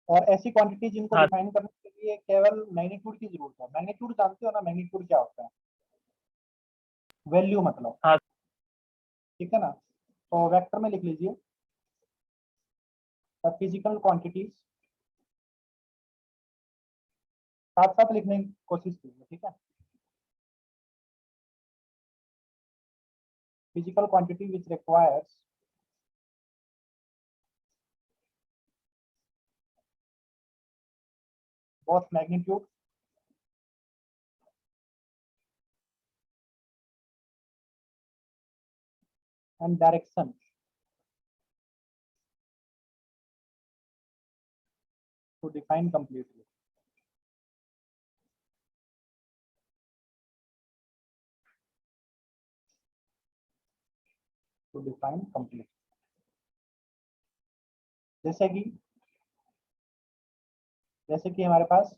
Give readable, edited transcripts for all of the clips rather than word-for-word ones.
और ऐसी क्वांटिटी जिनको हाँ। डिफाइन करने के लिए केवल मैग्नीट्यूड की जरूरत है। मैग्नीट्यूड जानते हो ना, मैग्नीट्यूड क्या होता है? वैल्यू मतलब। हाँ। ठीक है ना, तो वेक्टर में लिख लीजिए फिजिकल क्वांटिटीज, साथ साथ लिखने की कोशिश कीजिए। ठीक है, physical quantity which requires both magnitude and direction to define completely. To define completely. जैसे कि हमारे पास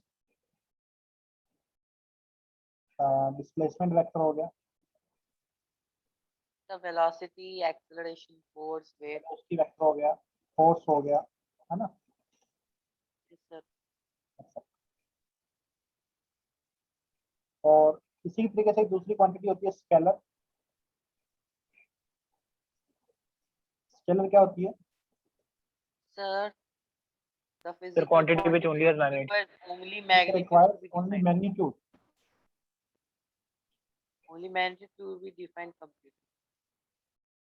डिस्प्लेसमेंट वेक्टर हो गया, The velocity, acceleration, force, weight. Velocity vector हो गया, फोर्स हो गया, है ना। Yes, sir. और इसी तरीके से दूसरी क्वांटिटी होती है स्केलर। स्केलर क्या होती है? Sir, the Sir, physical quantity which only has magnitude. but only It magnitude requires to be only defined. magnitude Only magnitude to be defined completely.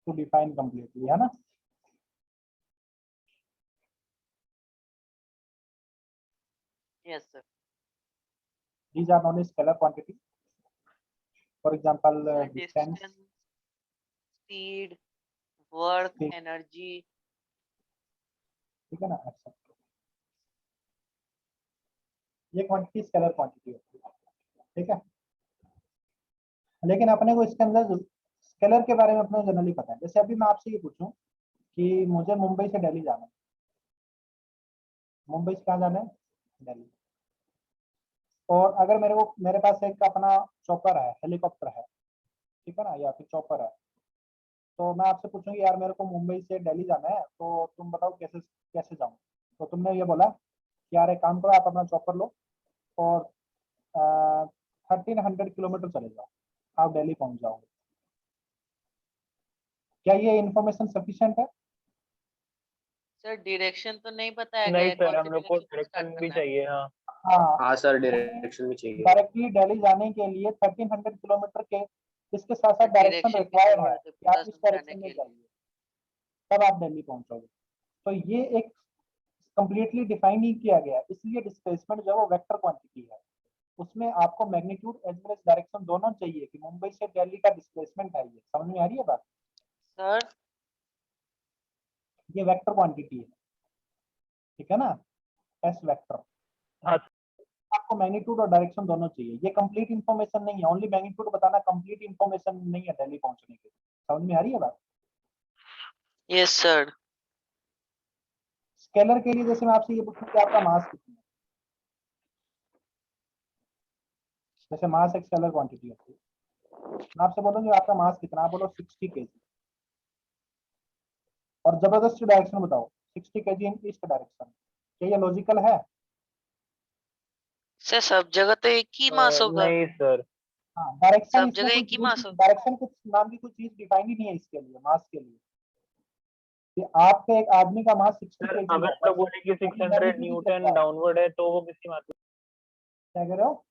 to define completely, है ना। Yes, sir. These are known as scalar quantity. For example, Sir, distance, speed, work, Speed. energy. ठीक है ना, ऐसा। ये quantity scalar quantity होती है। ठीक है, लेकिन अपने को इसके अंदर स्केलर के बारे में अपने को जनरली पता है। जैसे अभी मैं आपसे ये पूछूं कि मुझे मुंबई से दिल्ली जाना है, मुंबई से कहाँ जाना है? दिल्ली। और अगर मेरे पास एक अपना चॉपर है, हेलीकॉप्टर है, ठीक है ना, या फिर चॉपर है, तो मैं आपसे पूछूंगी यार मेरे को मुंबई से दिल्ली जाना है, तो तुम बताओ कैसे कैसे जाऊं। तो तुमने ये बोला कि यार एक काम करो, आप अपना चॉपर लो और 1300 किलोमीटर चले जाओ, आप दिल्ली पहुंच जाओगे। क्या ये इन्फॉर्मेशन सफिशिएंट है? सर डायरेक्शन तो नहीं बताया नहीं गया, सर, कौन हम से लोग को डायरेक्शन स्टार्ट डायरेक्शन भी करना है? चाहिए। हाँ हाँ सर, डायरेक्शन भी चाहिए। डायरेक्टली दिल्ली जाने के लिए 1300 किलोमीटर के इसके साथ साथ सर डायरेक्शन डायरेक्शन की रिक्वायर्ड है जरूरत है कि पूरा आप इस समझाने डायरेक्शन में के लिए। जाइए, तब आप दिल्ली पहुंचोगे। तो ये एक कंप्लीटली डिफाइन ही किया गया है। इसलिए डिस्प्लेसमेंट जो है वो वेक्टर क्वांटिटी है, उसमें आपको magnitude as well as direction दोनों चाहिए कि मुंबई से दिल्ली का डिस्प्लेसमेंट है। ये समझ में आ रही है बात? सर ये वेक्टर क्वांटिटी है, ठीक है ना, एस वेक्टर। हाँ आपको मैग्नीट्यूड और डायरेक्शन दोनों चाहिए। ये कंप्लीट इन्फॉर्मेशन नहीं है, ओनली मैग्नीट्यूड बताना कंप्लीट इन्फॉर्मेशन नहीं है दिल्ली पहुंचने के। समझ में आ रही है बात? Yes sir. स्केलर के लिए जैसे मैं आपसे ये पूछूं कि आपका मास कितना है, जैसे मास एक स्केलर क्वांटिटी होती है, मैं आपसे बोलूंगी आपका मास कितना, आप बोलो 60 kg, और जबरदस्त डायरेक्शन बताओ 60 kg इन ईस्ट डायरेक्शन। क्या ये लॉजिकल है? सर सब जगह तो एक ही मास होगा। नहीं सर। हाँ, डायरेक्शन सब इसमें जगह कोई एक ही चीज, मास होगा। डायरेक्शन कुछ नाम की कोई चीज डिफाइन ही नहीं है इसके लिए, मास के लिए। कि आपके एक आदमी का मास 60 सर kg अगर है हम लोग बस, बोले कि 600 मैग्नीट्यूड ही चल न्यूटन रहा है। डाउनवर्ड है तो वो किसकी मात्रा? क्या कह रहे हो?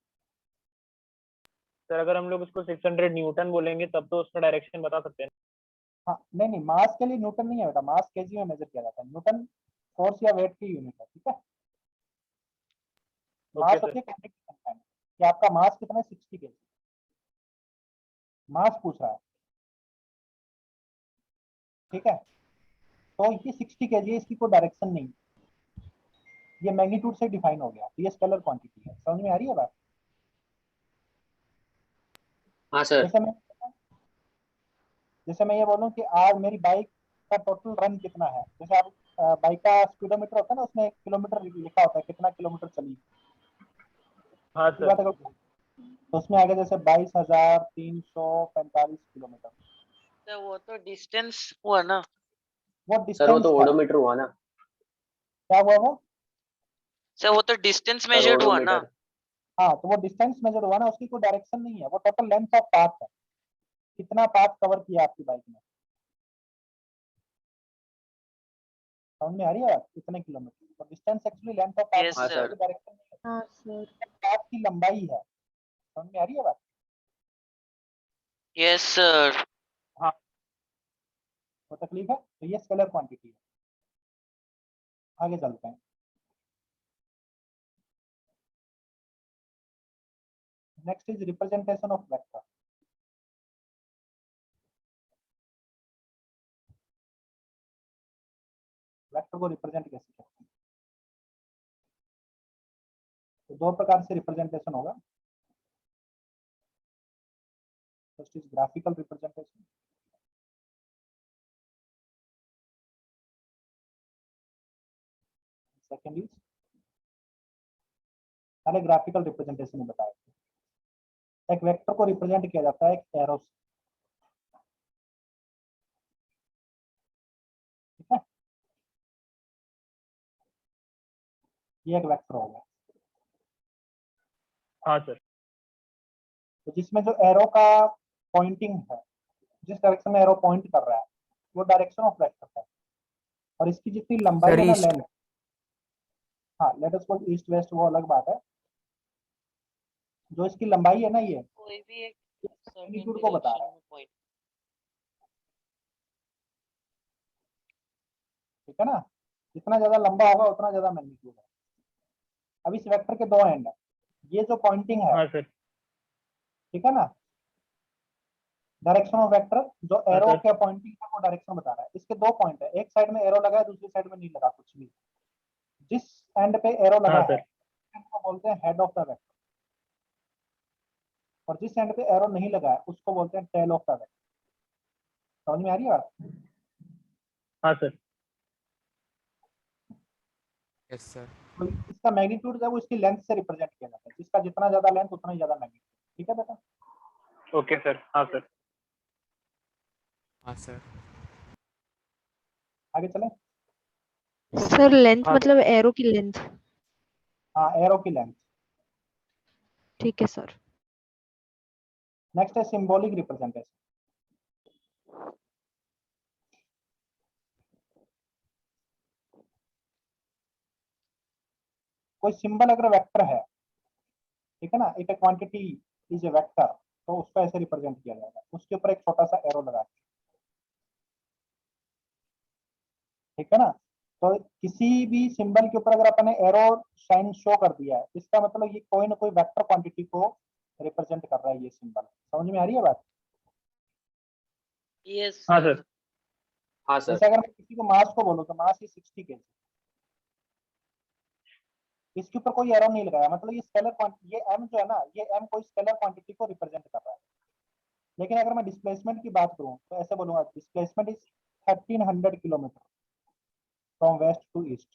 सर अगर हम लोग उसको 600 न्यूटन बोलेंगे तब तो उसका डायरेक्शन बता सकते हैं। हाँ नहीं नहीं, मास के लिए न्यूटन नहीं है बेटा, मास केजी में मेजर किया जाता है। न्यूटन फोर्स या वेट की यूनिट है, ठीक है। Okay mass sir. होती है काइनेटिक कंटेंट, कि आपका मास कितना है, 60 kg मास पूछ रहा है, ठीक है। तो ये 60 kg है, इसकी कोई डायरेक्शन नहीं, ये मैग्नीट्यूड से डिफाइन हो गया, तो ये स्केलर क्वांटिटी है। समझ में आ रही है बात? हाँ सर। जैसे मैं ये बोलूं कि आज मेरी बाइक का टोटल रन कितना है, जैसे आप बाइक का स्पीडोमीटर होता है ना, उसमें किलोमीटर लिखा होता है, कितना किलोमीटर चली। हाँ इसकी सर। बात अगर तो उसमें आगे जैसे 22,345 किलोमीटर, तो वो तो डिस्टेंस हुआ ना। वो सर वो डिस्टेंस तो है। ओडोमीटर हुआ ना। क्या हुआ वो? सर वो तो डिस्टेंस मेजर्ड करोड़ों हुआ ना। मीटर। हाँ, तो वो डिस्टेंस मेजर हुआ ना, उसकी कोई डायरेक्शन नहीं है, वो टोटल लेंथ ऑफ पाथ है, कितना पाथ कवर किया आपकी बाइक ने। समझ में आ रही है बात? कितने किलोमीटर, तो distance actually length of path Yes, है, sir. डायरेक्शन नहीं है, हाँ सर। पाथ की लंबाई है। समझ में आ रही है बात? Yes, sir. तो तकलीफ है, तो ये स्केलर क्वांटिटी है। आगे चलते हैं। Next is representation of vector. Vector को रिप्रेजेंट कैसे करते हैं? तो दो प्रकार से रिप्रेजेंटेशन होगा। First is graphical representation, second is, पहले ग्राफिकल रिप्रेजेंटेशन में बताया। एक वेक्टर को रिप्रेजेंट किया जाता है एक एरो से, ठीक है? ये एक वेक्टर होगा, हाँ सर। तो जिसमें जो एरो का पॉइंटिंग है, जिस डायरेक्शन में एरो पॉइंट कर रहा है, वो डायरेक्शन ऑफ वेक्टर है। और इसकी जितनी लंबाई है ना, ईस्ट। लेंथ, हाँ late us suppose east west, वो अलग बात है। जो इसकी लंबाई है ना, ये कोई भी एक certain मैग्नीट्यूड को बता रहा है, direction में point. ठीक है ना? जितना ज्यादा लंबा होगा उतना ज्यादा मैग्नीट्यूड है। अब इस वेक्टर के दो एंड है, ये जो पॉइंटिंग है, हाँ सर। ठीक है ना, डायरेक्शन ऑफ वेक्टर, जो हाँ एरो सर। क्या पॉइंटिंग है वो डायरेक्शन बता रहा है। इसके दो पॉइंट है, एक साइड में एरो लगा है, दूसरी साइड में नहीं लगा कुछ भी। जिस एंड पे एरो लगा हाँ है सर। उसको बोलते हैं हेड ऑफ द वेक्टर, और जिस एंड पे एरो नहीं लगा है उसको बोलते हैं टेल ऑफ द वेक्टर। समझ में आ रही है बात? हाँ सर। Yes sir. तो इसका मैग्नीट्यूड जो है वो इसकी लेंथ से रिप्रेजेंट किया जाता है, जिसका जितना ज्यादा लेंथ उतना ही ज्यादा मैग्नीट्यूड। ठीक है बेटा? Okay sir. हाँ सर। हाँ सर। आगे चले। सर लेंथ हाँ मतलब एरो की लेंथ। हाँ, एरो की लेंथ। ठीक है सर। नेक्स्ट है सिंबॉलिक रिप्रेजेंटेशन। कोई सिंबल अगर वेक्टर है, ठीक है ना, एक क्वांटिटी इज ए वेक्टर, तो उसको ऐसे रिप्रेजेंट किया जाएगा, उसके ऊपर एक छोटा सा एरो लगा के, ठीक है ना? तो किसी भी सिंबल के ऊपर अगर अपने एरो साइन शो कर दिया है, इसका मतलब ये कोई ना कोई वेक्टर क्वांटिटी को रिप्रेजेंट कर रहा है ये सिंबल। समझ में आ रही है बात? Yes, हाँ sir. सर। हाँ सर। जैसे अगर मैं किसी को मास को बोलूँ तो मास इज 60 kg, इसके ऊपर कोई एरो नहीं लगाया, मतलब ये स्केलर क्वांटिटी, ये m जो है ना, ये m कोई स्केलर क्वांटिटी को रिप्रेजेंट कर रहा है। लेकिन अगर मैं डिस्प्लेसमेंट की बात करूं तो ऐसे बोलूंगा, displacement is 1300 kilometre from west to east.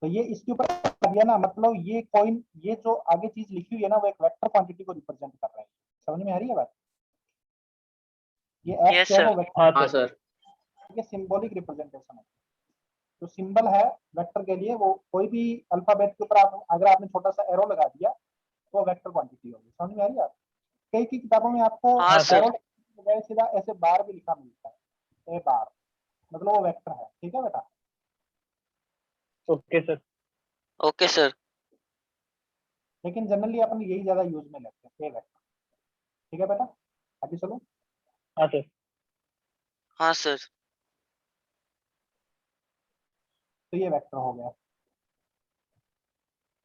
तो ये इसके ऊपर आ गया ना, मतलब ये कोई, ये जो आगे चीज लिखी हुई है ना, वो एक वेक्टर क्वांटिटी को रिप्रेजेंट कर रहा है। समझ में आ रही है बात? ये f Yes, जो है वो sir. वेक्टर, हाँ हाँ सर। सर। ये सिंबॉलिक रिप्रेजेंटेशन है। जो सिंबल है वेक्टर के लिए, वो कोई भी अल्फाबेट के ऊपर आप अगर आपने छोटा सा एरो लगा दिया तो वो वेक्टर क्वांटिटी होगी। समझ में आ रही है? कई की किताबों में आपको हाँ, सर। एरो बगैर सीधा ऐसे बार भी लिखा मिलता है, ए बार, मतलब वो वेक्टर है। ठीक है बेटा? Okay sir. Okay, sir. लेकिन जनरली अपन यही ज्यादा यूज में लेते हैं, ए वेक्टर। ठीक है बेटा? आगे चलो। हाँ सर। हाँ, sir. तो ये वेक्टर हो गया,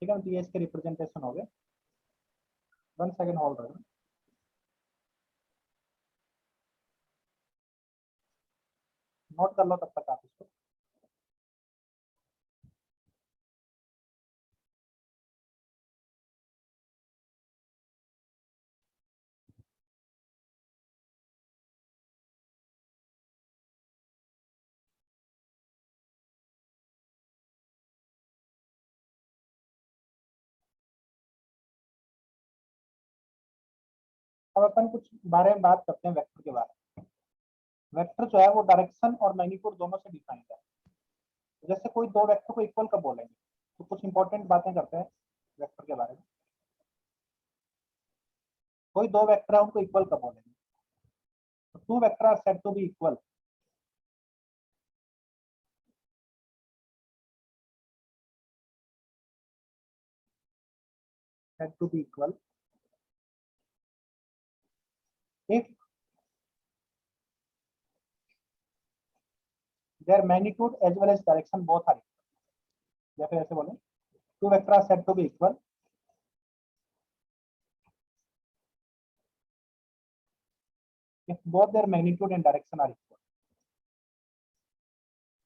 ठीक है? तो ये इसके रिप्रेजेंटेशन हो गए। 1 सेकंड होल्ड रहे, नोट कर लो तब तक आप इसको। अब अपन कुछ बारे में बात करते हैं वेक्टर के बारे में। वेक्टर जो है वो डायरेक्शन और मैग्नीट्यूड दोनों से डिफाइंड है। जैसे कोई दो वेक्टर को इक्वल कब बोलेंगे, तो कुछ इंपॉर्टेंट बातें करते हैं वेक्टर के बारे में। कोई दो वेक्टर है उनको इक्वल कब बोलेंगे, तो two vector are said to be equal said to be equal if their magnitude as well as direction both are equal. या फिर ऐसे बोलें, two vectors are said to be equal if both their magnitude and direction are equal.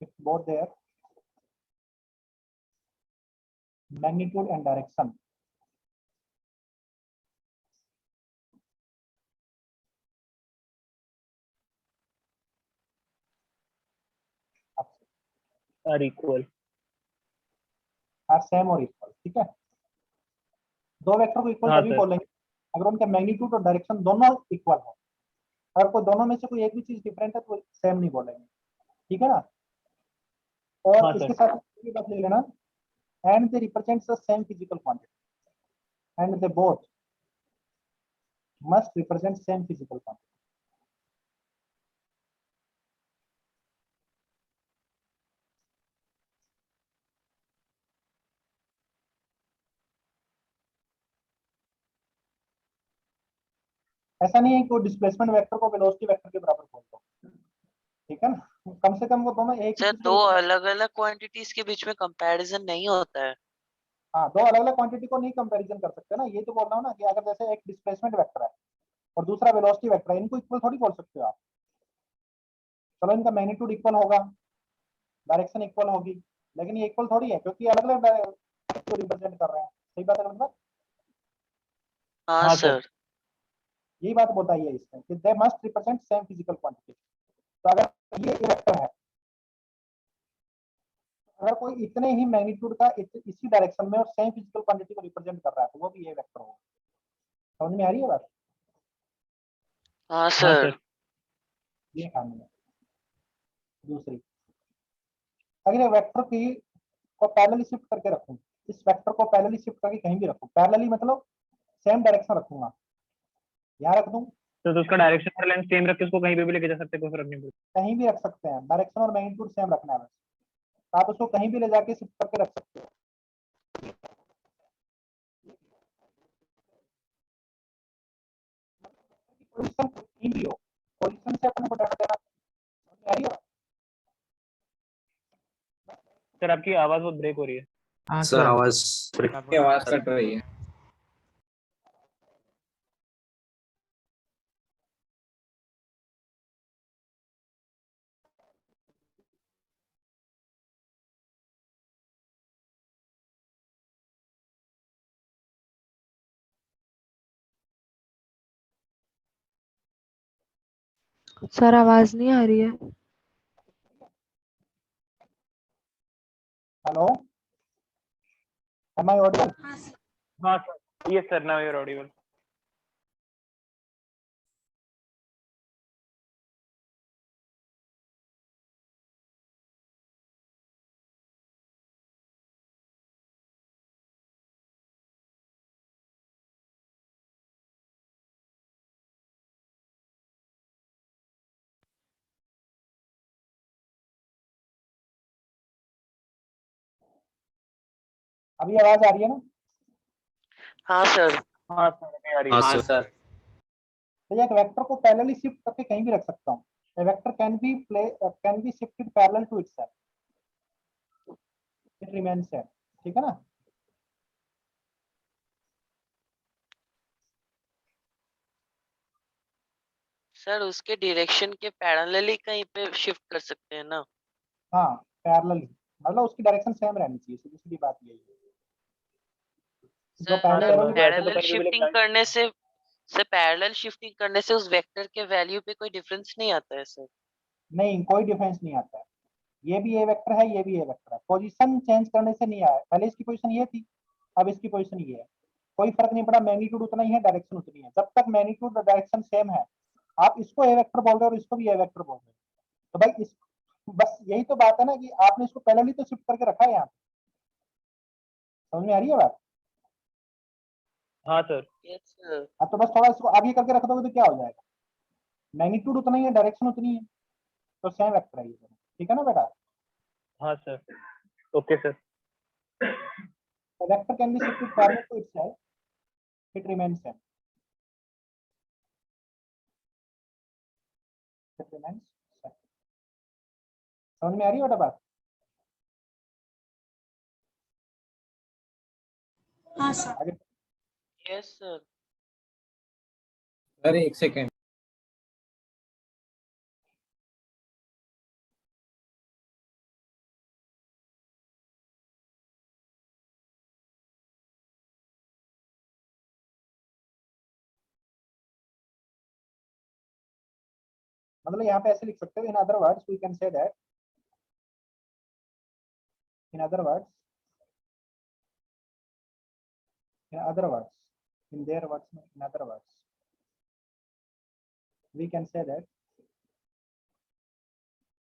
If both their magnitude and direction are equal, are same or equal. ठीक है, दो vector को equal हाँ तभी सर। बोलेंगे अगर उनका मैग्नीट्यूड और डायरेक्शन दोनों इक्वल हो। अगर कोई दोनों में से कोई एक भी चीज डिफरेंट है तो सेम नहीं बोलेंगे, ठीक है ना। और हाँ इसके सर। साथ ये बात ले लेना, and they represents the same physical quantity and they both must represent same physical quantity. ऐसा नहीं है कि डिस्प्लेसमेंट वेक्टर को वेलोसिटी वेक्टर के बराबर बोल दो, ठीक है ना, कम से कम वो दोनों एक ही सर चीज दो को। अलग अलग क्वांटिटीज के बीच में कंपैरिजन नहीं होता है। हाँ, दो अलग अलग क्वांटिटी को नहीं कंपैरिजन कर सकते ना, ये तो बोल रहा हूँ ना कि अगर जैसे एक डिस्प्लेसमेंट वेक्टर है और दूसरा वेलोसिटी वेक्टर है, इनको इक्वल थोड़ी बोल सकते हो आप। चलो इनका मैग्नीट्यूड इक्वल होगा, डायरेक्शन इक्वल होगी, लेकिन ये इक्वल थोड़ी है क्योंकि अलग अलग को रिप्रेजेंट कर रहे हैं। सही बात है मतलब, हाँ हाँ सर। सर। यही बात बताइए इसमें कि they must represent same physical quantity. तो अगर ये वेक्टर है, अगर कोई इतने ही मैग्नीट्यूड का इसी डायरेक्शन में और सेम फिजिकल क्वांटिटी को रिप्रेजेंट कर रहा है तो वो भी ये वेक्टर होगा। समझ में आ रही है बात? हाँ हाँ सर। सर। ये खानी है। दूसरी, अगर वेक्टर की को पैरेलली शिफ्ट करके रखूं, इस वेक्टर को पैरेलली शिफ्ट करके कहीं भी रखूं, पैरेलली मतलब सेम डायरेक्शन रखूंगा, यहाँ रख दूं, तो उसका डायरेक्शन और लेंथ सेम रख के उसको कहीं पे भी लेके जा सकते हैं, कोई फर्क नहीं पड़ता। कहीं भी रख सकते हैं, डायरेक्शन और मैग्नीट्यूड सेम रखना है बस। आप उसको कहीं भी ले जाके शिफ्ट करके रख सकते हो। पोजीशन कहीं भी हो, पोजीशन से अपने को डाटा देना। समझ में आ रही है? सर आपकी आवाज बहुत ब्रेक हो रही है। हाँ सर सर, आवाज आपकी आवाज कट रही है। सर आवाज नहीं आ रही है। Hello, am I audible? हाँ सर, ये sir, now you are audible. अभी आवाज आ रही है ना? हाँ सर। हाँ सर, अभी आ रही है। हाँ सर। तो एक वेक्टर को पैरेलली शिफ्ट करके कहीं भी रख सकता हूँ। A vector can be shifted parallel to itself. It remains same. ठीक है ना? सर उसके डायरेक्शन के पैरेलली कहीं पे शिफ्ट कर सकते हैं ना। हाँ, पैरेलली मतलब उसकी डायरेक्शन सेम रहनी चाहिए, सीधी बात यही है। जो सर पहले एरो बस ऐसे तो पैरेलल कहीं भी शिफ्टिंग लेके करने से सर पैरेलल शिफ्टिंग करने से उस वेक्टर के वैल्यू पे कोई डिफरेंस नहीं आता है सर। नहीं, कोई डिफरेंस नहीं आता है। ये भी ए वेक्टर है, ये भी ए वेक्टर है, पोजीशन चेंज करने से नहीं आया। पहले इसकी पोजीशन ये थी, अब इसकी पोजीशन ये है, कोई फर्क नहीं पड़ा। मैग्नीट्यूड उतना ही है, डायरेक्शन उतनी है। जब तक मैग्नीट्यूड और डायरेक्शन सेम है, आप इसको ए वेक्टर बोल रहे हो और इसको भी ए वेक्टर बोल रहे हो, तो भाई इस बस यही तो बात है ना कि आपने इसको पैरेलली तो शिफ्ट करके रखा है यहाँ पे। समझ में आ रही है बात? हाँ सर। Yes, sir. अब तो बस थोड़ा इसको आगे करके रख दोगे तो क्या हो जाएगा, मैग्नीट्यूड उतना ही है, डायरेक्शन उतनी है, तो सेम वेक्टर है ये दोनों। ठीक है ना बेटा? हाँ sir. Okay sir. Vector can be shifted parallel to itself, it remains same, it remains same. समझ में आ रही है बेटा बात? हाँ सर। आगे Yes, sir. सर एक सेकेंड। मतलब यहाँ पे ऐसे लिख सकते हो, in other words we can say that, in other words, in other words, in their words, in other words we can say that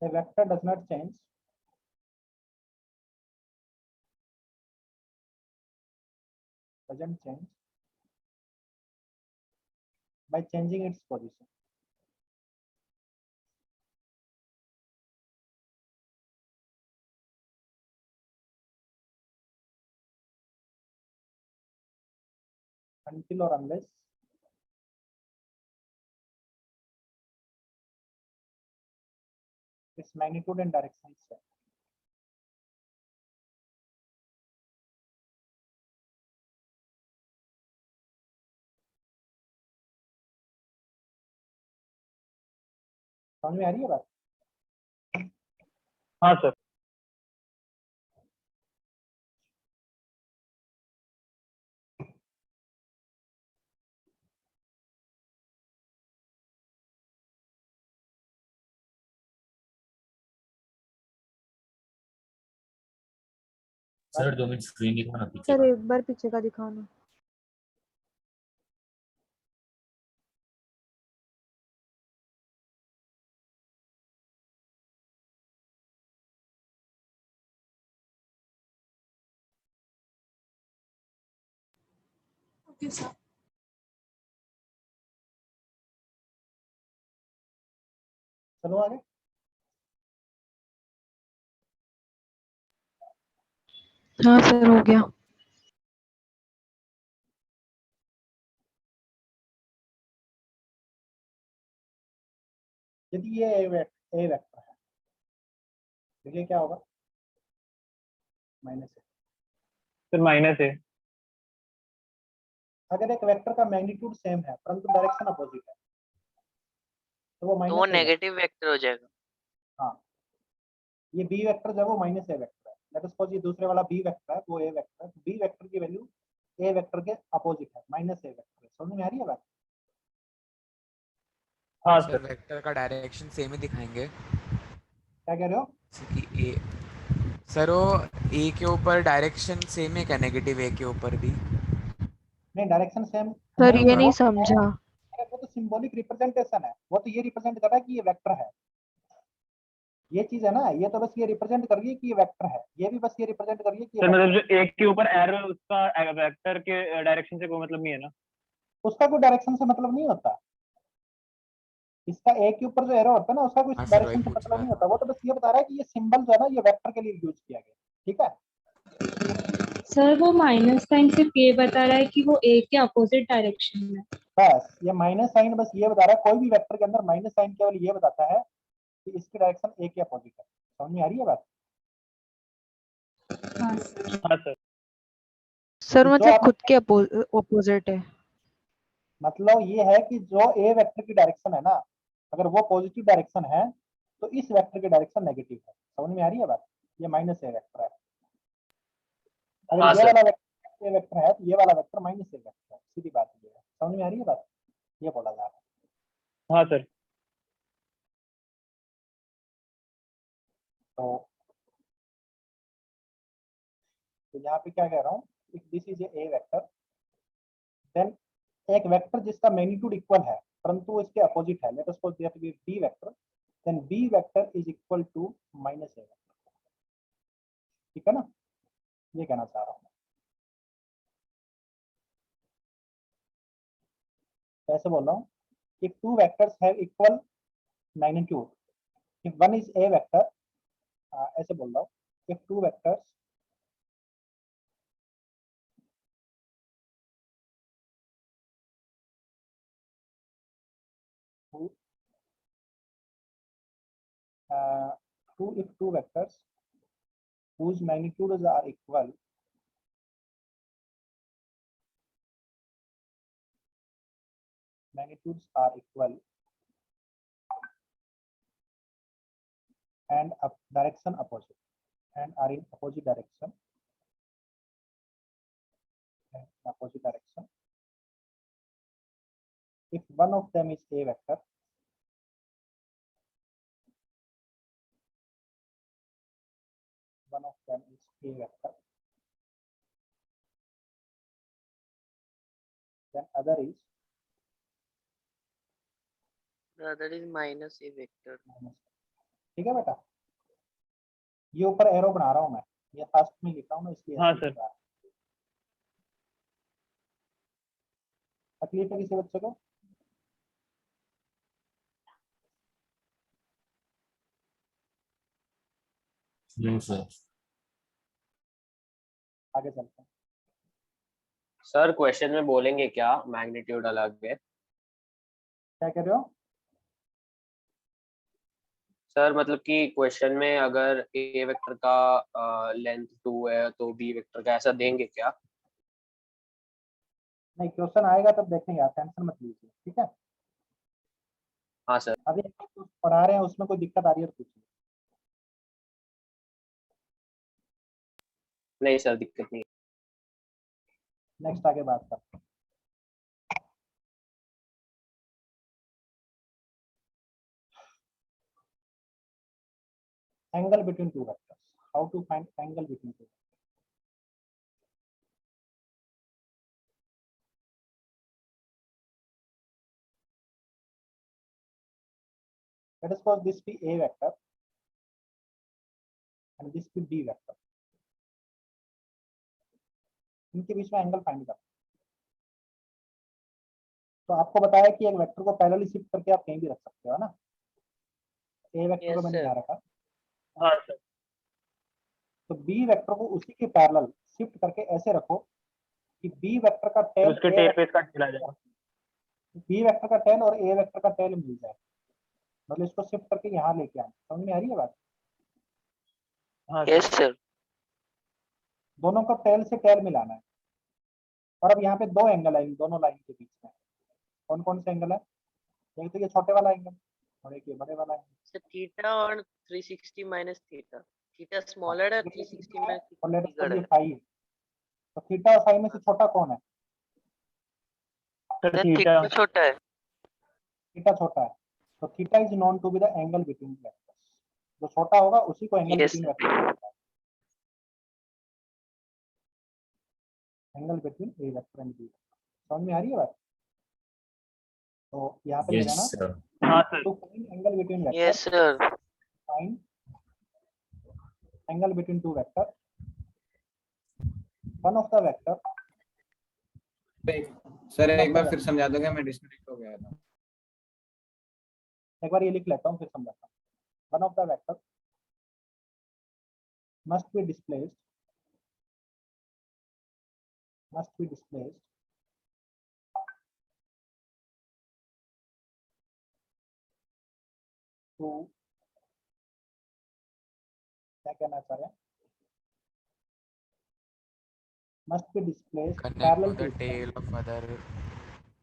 a vector does not change by changing its position. Until or unless its magnitude and direction is set. समझ में आ रही है बात? हाँ sir. Sir 2 minute screen दिखाना पीछे sir का। एक बार पीछे का दिखाना। Okay sir. चलो आगे। हाँ सर हो गया। यदि ये ए वेक्टर है तो ये क्या होगा? माइनस ए। सर माइनस है। अगर एक वेक्टर का मैग्नीट्यूड सेम है परंतु डायरेक्शन अपोजिट है तो वो तो वो माइनस ए वेक्टर। नेगेटिव वेक्टर हो जाएगा। हाँ, ये बी वेक्टर जब वो माइनस ए वेक्टर है, लेट अस सपोज ये दूसरे वाला बी वेक्टर है, वो ए वेक्टर है, बी वेक्टर की वैल्यू ए वेक्टर के अपोजिट है, माइनस ए वेक्टर है। समझ में आ रही है बात? हाँ सर सर। वेक्टर का डायरेक्शन सेम ही दिखाएंगे क्या कह रहे हो? जैसे कि ए, सर वो ए के ऊपर डायरेक्शन सेम है क्या, नेगेटिव ए के ऊपर भी? नहीं, डायरेक्शन सेम सर नहीं ये है, नहीं वो समझा। वो तो सिंबॉलिक रिप्रेजेंटेशन है, वो तो ये रिप्रेजेंट कर रहा है कि ये वेक्टर है। ये चीज है ना, ये तो बस ये रिप्रेजेंट कर रही है कि ये वेक्टर है, ये भी बस ये रिप्रेजेंट कर रही है कि सर ये मतलब जो एक के ऊपर एरो उसका वेक्टर के डायरेक्शन से कोई मतलब नहीं है ना? उसका कोई डायरेक्शन से मतलब नहीं होता। इसका ए के ऊपर जो एरो होता है ना, उसका कोई हाँ सर डायरेक्शन वही से पूछ मतलब रहा नहीं था। होता। वो तो बस ये बता रहा है कि ये सिंबल जो है ना, ये वेक्टर के लिए यूज किया गया। ठीक है? सर वो माइनस साइन सिर्फ ये बता रहा है कि वो ए के अपोजिट डायरेक्शन में। बस ये माइनस साइन बस ये बता रहा है, कोई भी वेक्टर के अंदर माइनस साइन केवल ये बताता है कि इसकी डायरेक्शन ए के अपोजिट है। समझ में आ रही है बात? हाँ सर। हाँ सर। सर जो मतलब आप खुद के अपोजिट है। मतलब ये है कि जो ए वेक्टर की डायरेक्शन है ना, अगर वो पॉजिटिव डायरेक्शन है तो इस वेक्टर की डायरेक्शन नेगेटिव है। समझ में आ रही है बात? ये माइनस ए वेक्टर है। अगर हाँ ये सर। वाला वेक्टर ए वेक्टर है तो ये वाला वेक्टर माइनस ए वेक्टर है। सीधी बात ये है। समझ में आ रही है बात? ये बोला जा रहा है। हाँ सर। तो यहाँ पे क्या कह रहा हूँ, if this is a vector then एक वेक्टर जिसका मैग्नीट्यूड इक्वल है परंतु इसके अपोजिट है, let us suppose that B B vector, then b vector is equal to minus a vector. ठीक है ना, ये कहना चाह रहा हूँ। ऐसे बोल रहा हूँ, if two vectors have equal magnitude, if one is a vector, ऐसे बोल रहा हूँ, if two vectors if two vectors whose magnitudes are equal, and direction opposite and are in opposite direction, if one of them is a vector, then other is The other is minus a vector. ठीक है बेटा, ये ऊपर arrow बना रहा हूं मैं, ये फास्ट में लिखा हूं ना इसलिए हाँ, ऐसे सर। लिख रहा है। तकलीफ है किसी बच्चे को? No sir. आगे चलते हैं। सर क्वेश्चन में बोलेंगे क्या मैग्नीट्यूड अलग है? क्या कह रहे हो? सर मतलब कि क्वेश्चन में अगर ए वेक्टर का लेंथ 2 है तो बी वेक्टर का ऐसा देंगे क्या? नहीं, क्वेश्चन आएगा तब देखेंगे, आप टेंशन मत लीजिए, ठीक है? हाँ सर। अभी आप पढ़ा रहे हैं उसमें कोई दिक्कत आ रही है तो पूछिए। नहीं सर, दिक्कत नहीं। नेक्स्ट आगे बात करते हैं। Angle between two vectors. How to find angle between two vectors? Let us suppose this be a vector and this be b vector. इनके बीच में एंगल फाइंड करना। तो आपको बताया कि एक वेक्टर को पैरेलली शिफ्ट करके आप कहीं भी रख सकते हो ना, ए वेक्टर को Yes, मैंने sir. यहाँ रखा, हाँ सर। तो बी वेक्टर को उसी के पैरेलल शिफ्ट करके ऐसे रखो कि बी वेक्टर का टेल उसके टेल पे इसका टेल आ जाएगा। बी वेक्टर का टेल और ए वेक्टर का टेल मिल जाए, मतलब इसको शिफ्ट करके यहाँ लेके आना। समझ में आ रही है बात? हाँ Yes, सर। sir. दोनों को टेल से टेल मिलाना है। और अब यहाँ पे दो एंगल है इन दोनों लाइन के बीच में। कौन कौन से एंगल है? एक तो ये छोटे वाला एंगल और एक ये बड़े वाला एंगल। So theta और 360 minus theta. Theta smaller है, 360 minus और लेट theta bigger ये है. फाई है, तो थीटा और फाई में से छोटा कौन है? Sir Sir, theta. theta छोटा है. थीटा छोटा है, तो theta is known to be the angle between vectors. जो छोटा होगा उसी को angle Yes, between sir. Vectors, angle between A vector and B. समझ में आ रही है बात? तो यहाँ पे लिखा यस ना, सर। हाँ sir. To find angle between Yes, vectors, sir. Find angle between two vector, one of the vector. Sir एक बार फिर समझा दोगे, मैं डिस्कनेक्ट हो गया था। एक बार ये लिख लेता हूँ फिर समझाता हूँ। One of the vector must be displaced to, क्या कहना चाह रहे हैं, must be displaced Connect parallel to to the tail itself, of other.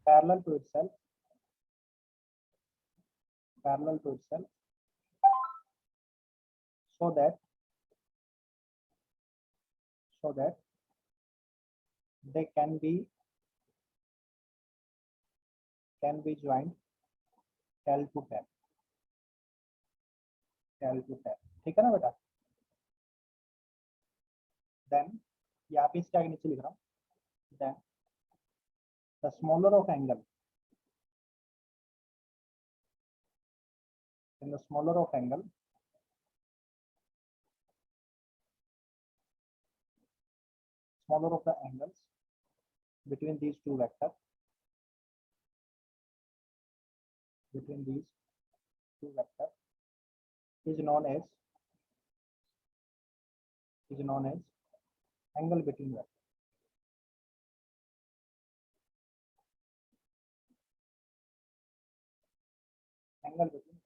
parallel to itself, so that they can be joined tail to tail, ठीक है ना बेटा? then यहाँ पे इसके आगे नीचे लिख रहा हूँ, then the smaller of angle in the smaller of angle the angles between these two vectors is known as angle between vectors. Angle between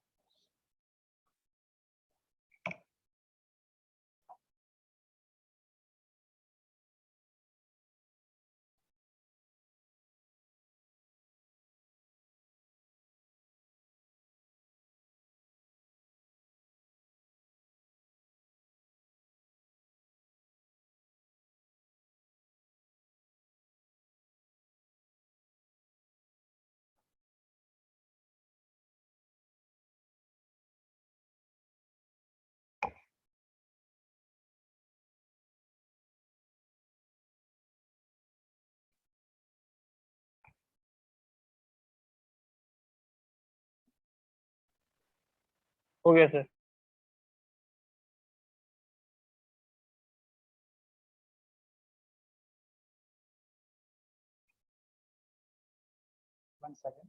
हो गया sir. one second.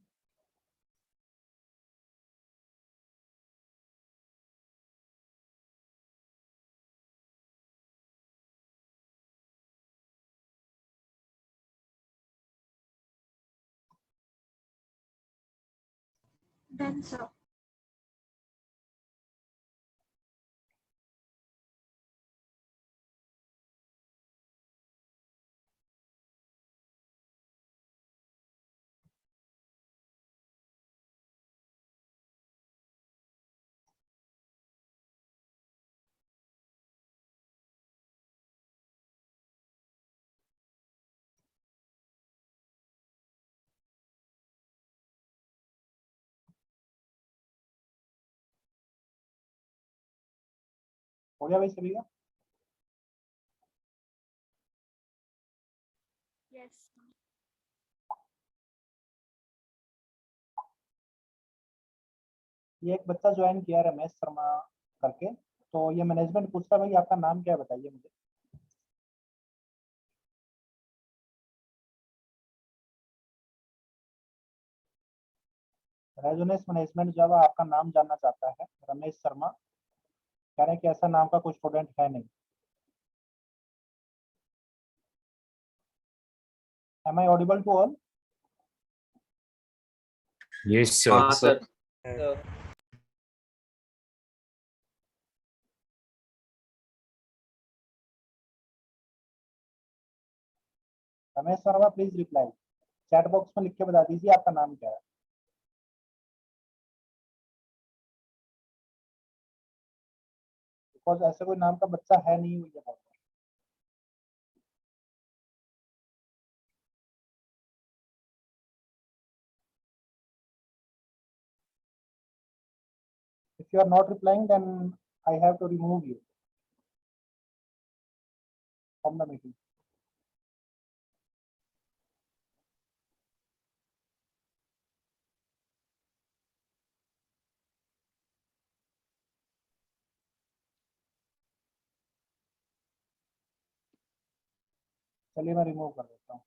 Done, sir. हो गया भाई सभी का? Yes. ये एक बच्चा ज्वाइन किया रमेश शर्मा करके, तो ये मैनेजमेंट पूछता भाई आपका नाम क्या है बताइए मुझे। रेजोनेंस मैनेजमेंट जब आपका नाम जानना चाहता है, रमेश शर्मा कह रहे हैं कि ऐसा नाम का कोई स्टूडेंट है नहीं। Am I audible to all? Yes, हाँ sir. Sir. Ramesh Sharma please reply, chat box में लिख के बता दीजिए आपका नाम क्या है। बिकॉज ऐसे कोई नाम का बच्चा है नहीं, मुझे पता। If you are not replying, then I have to remove you from the meeting. चलिए मैं रिमूव कर देता हूँ।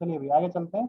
चलिए अभी आगे चलते हैं।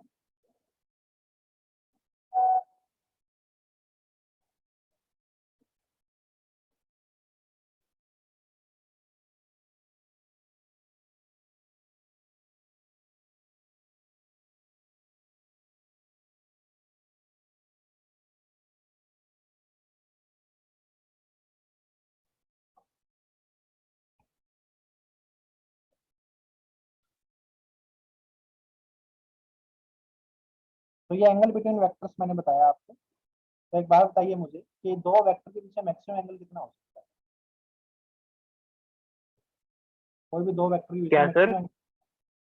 तो ये एंगल बिटवीन वेक्टर्स मैंने बताया आपको। तो एक बात बताइए मुझे कि दो वेक्टर के बीच में मैक्सिमम एंगल कितना हो सकता है? कोई भी दो वेक्टर के बीच क्या में सर?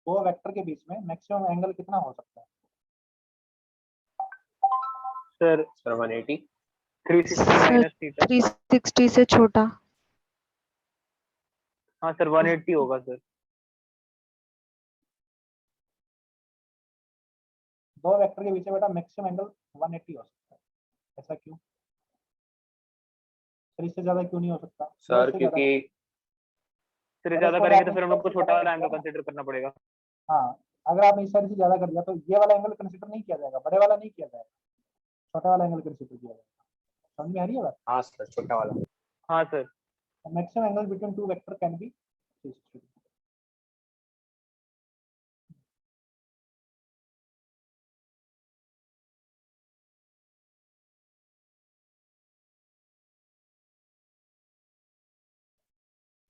दो वेक्टर के बीच में मैक्सिमम एंगल कितना हो सकता है? Sir sir 180 360 minus theta. 360 से छोटा। हाँ सर 180 होगा सर। दो वेक्टर के बीच में बेटा मैक्सिमम एंगल 180 हो सकता है, ऐसा क्यों? सर इससे ज्यादा क्यों नहीं हो सकता? सर इससे ज्यादा- क्योंकि सर ज्यादा करेंगे तो फिर हम लोग को छोटा वाला एंगल कंसीडर करना पड़ेगा। हाँ, अगर आपने इस साइड से ज्यादा कर दिया तो ये वाला एंगल कंसीडर नहीं किया जाएगा, बड़े वाला नहीं किया जाएगा, छोटा वाला एंगल कंसीडर किया जाएगा। समझ में आ रही है बात? हाँ सर छोटा वाला। हाँ sir. Maximum angle between two vector can B 360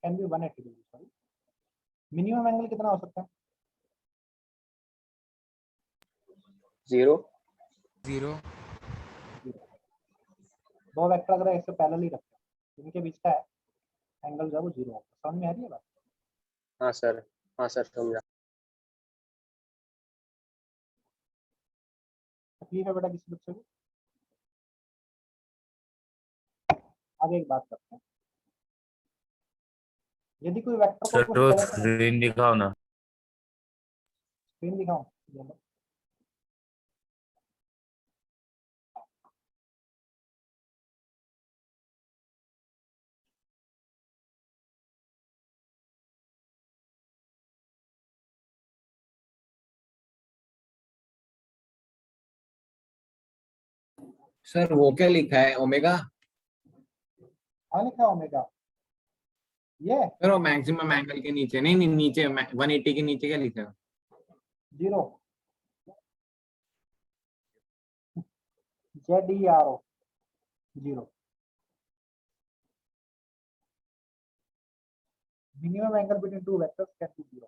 can be 180 degree. Sorry, minimum angle कितना हो सकता है? 0 0 दो वेक्टर अगर ऐसे पैरेलल ही रखते हैं, इनके बीच का एंगल जो है वो 0 होगा। समझ में आ रही है बात? हाँ सर समझा। तकलीफ है बेटा किसी बच्चे को? आगे एक बात करते हैं, यदि कोई वेक्टर को सर कुछ वो स्केलर से स्क्रीन दिखाओ ना। स्क्रीन दिखाऊं? ये लो। सर वो क्या लिखा है ओमेगा? हाँ लिखा है ओमेगा। ये सर वो मैक्सिमम एंगल के नीचे नहीं नहीं नीचे 180 के नीचे क्या लिखा है? 0 ZERO 0 minimum angle between two vectors can be 0।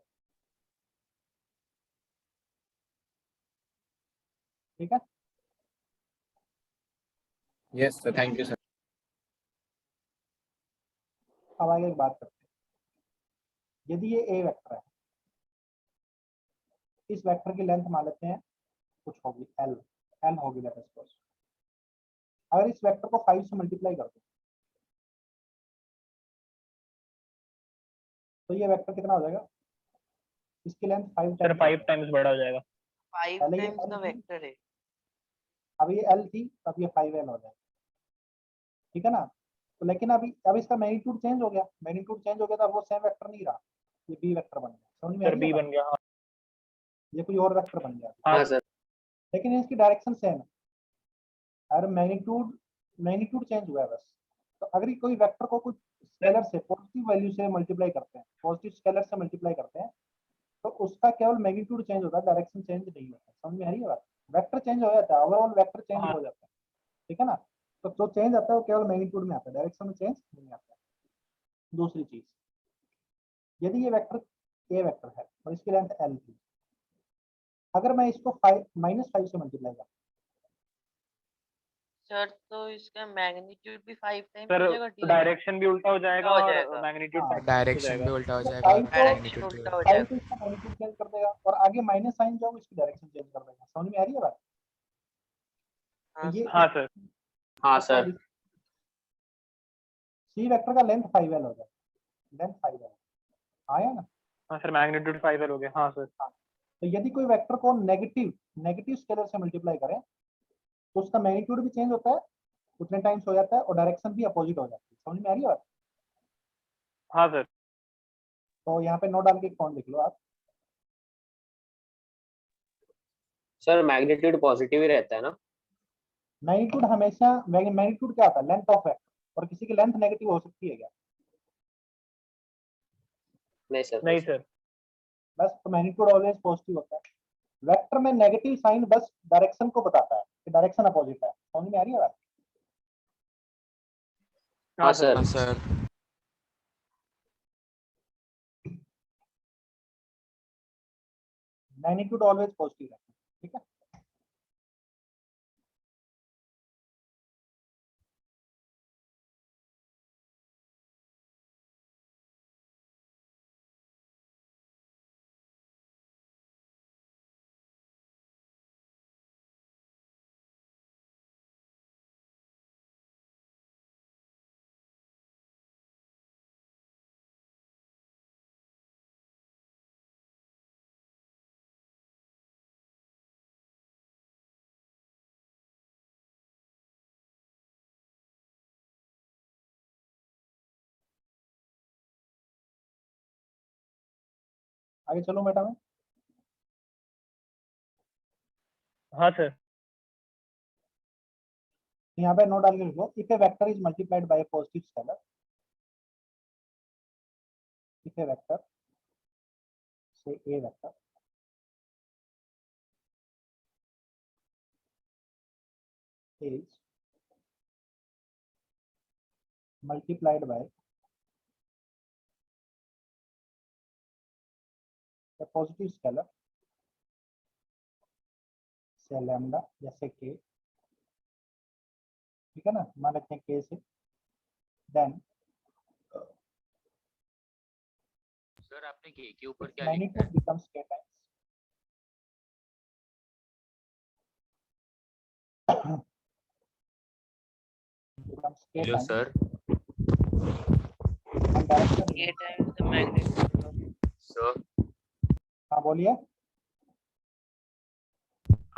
ठीक है? Yes sir thank you sir. अब आगे एक बात करते हैं, यदि ये ए वेक्टर है, इस वेक्टर की लेंथ मान लेते हैं कुछ होगी एल होगी लेट अस सपोज। अगर इस वेक्टर को 5 से मल्टीप्लाई कर दो तो ये वेक्टर कितना हो जाएगा? इसकी लेंथ 5 सर टाइम्स 5 टाइम्स बड़ा हो जाएगा। 5 पहले ये टाइम्स L का थी, वेक्टर है। अब ये एल थी, तब ये 5L हो जाएगा। ठीक है ना? तो लेकिन अब इसका मैग्नीट्यूड चेंज हो गया, मैग्नीट्यूड चेंज हो गया तो अब वो सेम वेक्टर नहीं रहा, ये बी वेक्टर बन गया। समझ में आ सर रही बी है बात? बन गया। हाँ ये कोई और वेक्टर बन गया, हाँ हाँ सर लेकिन इसकी डायरेक्शन सेम है। अगर मैग्नीट्यूड चेंज हुआ है बस। तो अगर कोई वेक्टर को कुछ स्केलर से पॉजिटिव वैल्यू से मल्टीप्लाई करते हैं, पॉजिटिव स्केलर से मल्टीप्लाई करते हैं, तो उसका केवल मैग्नीट्यूड चेंज होता है, डायरेक्शन चेंज नहीं होता। समझ में आ रही है बात? वेक्टर चेंज हो जाता है, ओवरऑल वेक्टर चेंज हाँ। हो जाता है। ठीक है ना? तो जो चेंज आता है वो केवल मैग्नीट्यूड में आता है, डायरेक्शन में चेंज नहीं आता है। दूसरी चीज, यदि ये वेक्टर ए वेक्टर है और इसकी लेंथ एल थी, अगर मैं इसको -5 से मल्टीप्लाई करता सर तो इसका मैग्नीट्यूड भी 5 टाइम्स सर हो जाएगा डी। डायरेक्शन भी उल्टा हो जाएगा हो और जाएगा। मैग्नीट्यूड हाँ, 5 टाइम्स हो डायरेक्शन जाएगा। भी उल्टा हो तो जाएगा और 5 तो डायरेक्शन मैग्नीट्यूड भी उल्टा हो उल्टा। 5 जाएगा। तो इसका मैग्नीट्यूड चेंज कर देगा और आगे माइनस साइन जो है इसकी डायरेक्शन चेंज कर देगा। समझ में आ रही है बात? तो हाँ ये सर। हाँ सर। हाँ सर सी वेक्टर का लेंथ 5L हो जाएगा, लेंथ 5L आया ना? हाँ सर मैग्नीट्यूड 5L हो गया। हाँ सर। तो यदि कोई वेक्टर को नेगेटिव स्केलर से मल्टीप्लाई करें तो उसका मैग्नीट्यूड भी चेंज होता है, उतने टाइम्स हो जाता है, और डायरेक्शन भी अपोजिट हो जाती है। समझ में आ रही है बात? हाँ सर। तो यहाँ पे नोट डाल के एक पॉइंट लिख लो आप। सर मैग्नीट्यूड पॉजिटिव ही रहता है ना? मैग्नीट्यूड हमेशा मैग्नीट्यूड क्या होता है? लेंथ ऑफ वेक्टर, और किसी की लेंथ नेगेटिव हो सकती है क्या? नहीं सर नहीं सर। बस, तो मैग्नीट्यूड ऑलवेज पॉजिटिव होता है। वेक्टर में नेगेटिव साइन बस डायरेक्शन को बताता है कि डायरेक्शन अपोजिट है। समझ में आ रही है बात? हाँ हाँ सर हाँ सर। मैग्नीट्यूड ऑलवेज पॉजिटिव है। ठीक है? आगे चलो बेटा मैं। हाँ सर। यहाँ पे नोट डाल के लिखो, if A vector is multiplied by positive scalar, if A vector से ए vector is multiplied by a positive scalar say lambda या say k, ठीक है ना, मान लेते हैं k से, then सर आपने के ऊपर its क्या लिखा है? magnitude becomes k times becomes k hello times sir. and direction K times the magnitude of sir हाँ बोलिए।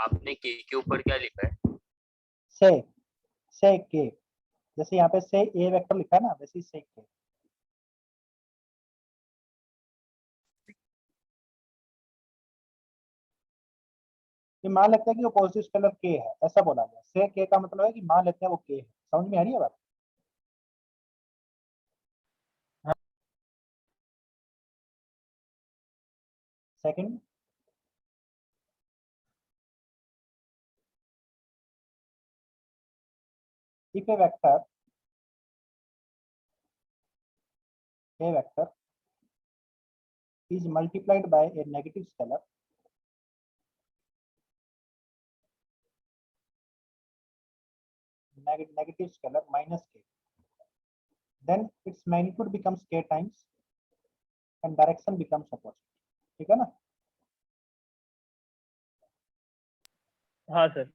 आपने के ऊपर क्या लिखा है? से k, जैसे यहाँ पे से a वेक्टर लिखा है ना, वैसे ही से k। ये मान लेते हैं कि वो पॉजिटिव स्केलर k है, ऐसा बोला गया। से k का मतलब है कि मान लेते हैं वो k है। समझ में आ रही है बात? Second, if a vector is multiplied by a negative scalar, negative scalar minus k, then its magnitude becomes k times and direction becomes opposite, ठीक है ना? हाँ सर।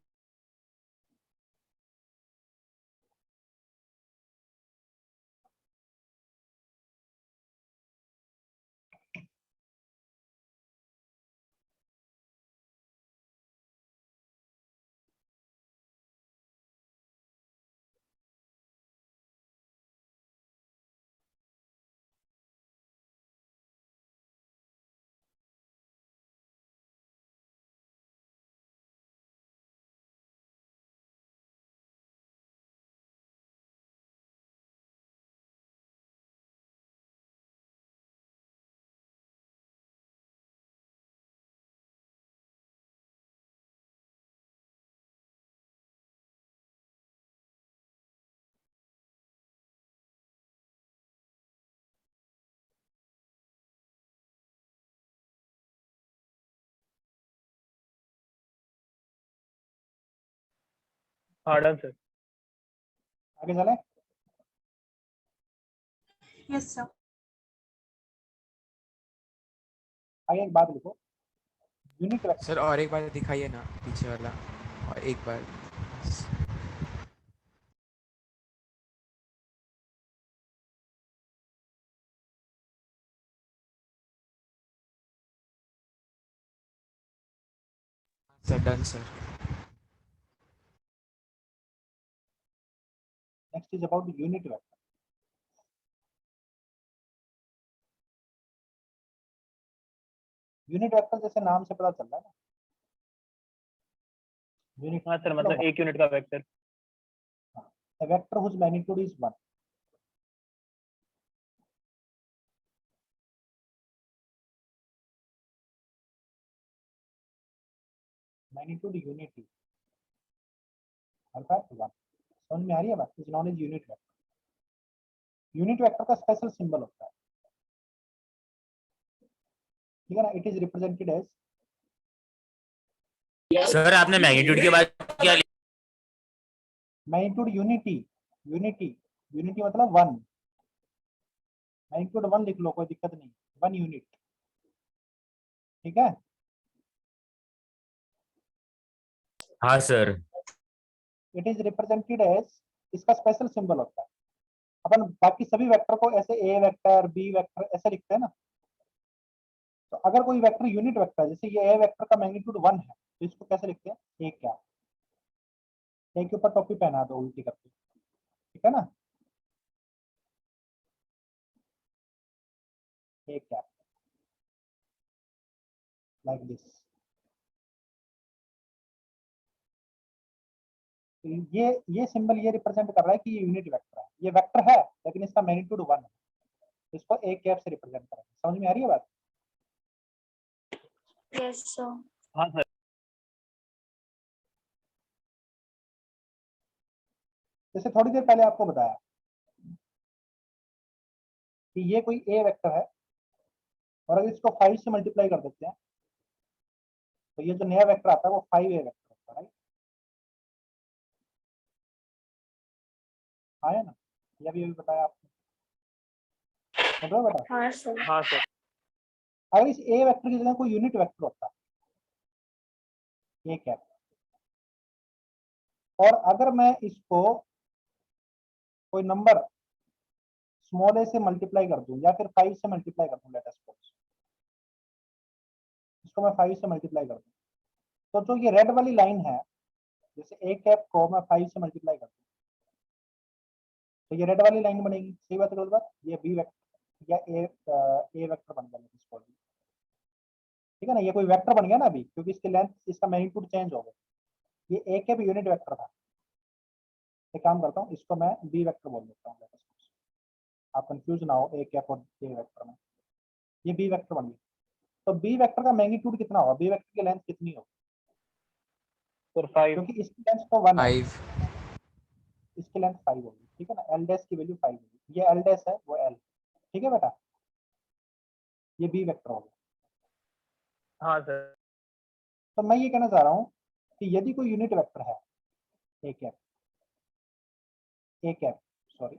हाँ डन सर। आगे चले। Yes, sir. आगे एक बात लिखो, यूनिट वेक्टर। सर और एक बार दिखाइए ना पीछे वाला, और एक बार। Sir done sir. Next is about unit vector. Unit vector जैसे नाम से पता चल रहा है ना, यूनिट हाँ सर, मतलब एक यूनिट का vector. a vector whose magnitude is 1, magnitude unity अर्थात 1। समझ में आ रही है बात? Is known as unit vector. Unit vector का स्पेशल सिंबल होता है, ठीक है ना, it is represented as, sir आपने मैग्नीट्यूड के बाद क्या लिखा? मैग्नीट्यूड यूनिटी, यूनिटी, यूनिटी मतलब 1, मैग्नीट्यूड 1 लिख लो, कोई दिक्कत नहीं, 1 यूनिट, ठीक है। हाँ sir. It is represented as, इसका स्पेशल सिंबल होता है। अपन बाकी सभी वेक्टर को ऐसे ए वेक्टर, बी वेक्टर ऐसे लिखते हैं ना, तो अगर कोई वेक्टर यूनिट वेक्टर, जैसे ये ए वेक्टर का मैग्नीट्यूड 1 है, तो इसको कैसे लिखते हैं? ए क्या, ए के ऊपर टोपी पहना दो उल्टी करके, ठीक है ना, ए क्या। Like this. ये सिंबल ये रिप्रेजेंट कर रहा है कि ये यूनिट वेक्टर है, ये वेक्टर है लेकिन इसका मैग्नीट्यूड 1 है, इसको ए कैप से रिप्रेजेंट करेंगे। समझ में आ रही है बात? Yes, sir. हाँ सर। जैसे थोड़ी देर पहले आपको बताया कि ये कोई ए वेक्टर है और अगर इसको 5 से मल्टीप्लाई कर देते हैं तो ये जो नया वेक्टर आता है वो 5 ए वेक्टर होता है, राइट? आया ना? ये अभी बताया आपने, समझ रहे हो बेटा? हाँ सर। हाँ सर। अगर इस ए वेक्टर की जगह कोई यूनिट वेक्टर होता ये क्या, और अगर मैं इसको कोई नंबर स्मॉल ए से मल्टीप्लाई कर दूं या फिर 5 से मल्टीप्लाई कर दूं, लेट अस सपोज इसको मैं 5 से मल्टीप्लाई कर दूं, तो जो ये रेड वाली लाइन है, जैसे ए कैप को मैं 5 से मल्टीप्लाई कर दूं तो ये रेड वाली लाइन बनेगी। सही बात है गलत बात? ये बी वेक्टर या ए वेक्टर बन गया इसको, ठीक है ना? ये कोई वेक्टर बन गया ना अभी, क्योंकि इसकी लेंथ, इसका मैग्नीट्यूड चेंज हो गया। ये ए कैप यूनिट वेक्टर था। एक काम करता हूँ, इसको मैं बी वेक्टर बोल देता हूँ, आप कंफ्यूज ना हो ए कैप और ए वेक्टर में। ये बी वेक्टर बन गया, तो बी वेक्टर का मैग्नीट्यूड कितना होगा, बी वेक्टर की लेंथ कितनी होगी? सर 5। क्योंकि इसकी लेंथ तो 1 है, 5 इसकी लेंथ 5 होगी, ठीक है ना? एल डैश की वैल्यू 5 होगी, ये एल डैश है वो एल, ठीक है बेटा? ये बी वेक्टर होगा। हाँ सर। तो मैं ये कहना चाह रहा हूँ कि यदि कोई यूनिट वेक्टर है ए कैप सॉरी,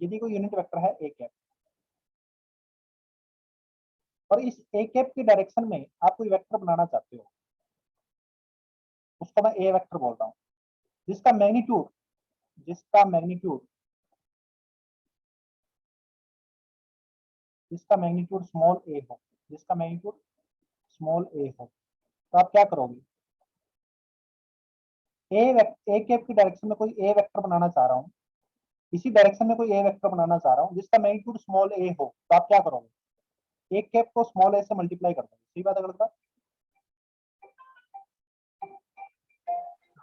यदि कोई यूनिट वेक्टर है ए कैप और इस ए कैप की डायरेक्शन में आप कोई वेक्टर बनाना चाहते हो, उसको मैं ए वेक्टर बोल रहा हूँ, जिसका मैग्नीट्यूड जिसका मैग्नीट्यूड स्मॉल ए हो, जिसका मैग्नीट्यूड स्मॉल ए हो, तो आप क्या करोगे? ए कैप की डायरेक्शन में कोई ए वेक्टर बनाना चाह रहा हूँ, इसी डायरेक्शन में कोई ए वेक्टर बनाना चाह रहा हूँ जिसका मैग्नीट्यूड स्मॉल ए हो, तो आप क्या करोगे? ए कैप को स्मॉल ए से मल्टीप्लाई कर दोगे। सही बात है गलत बात?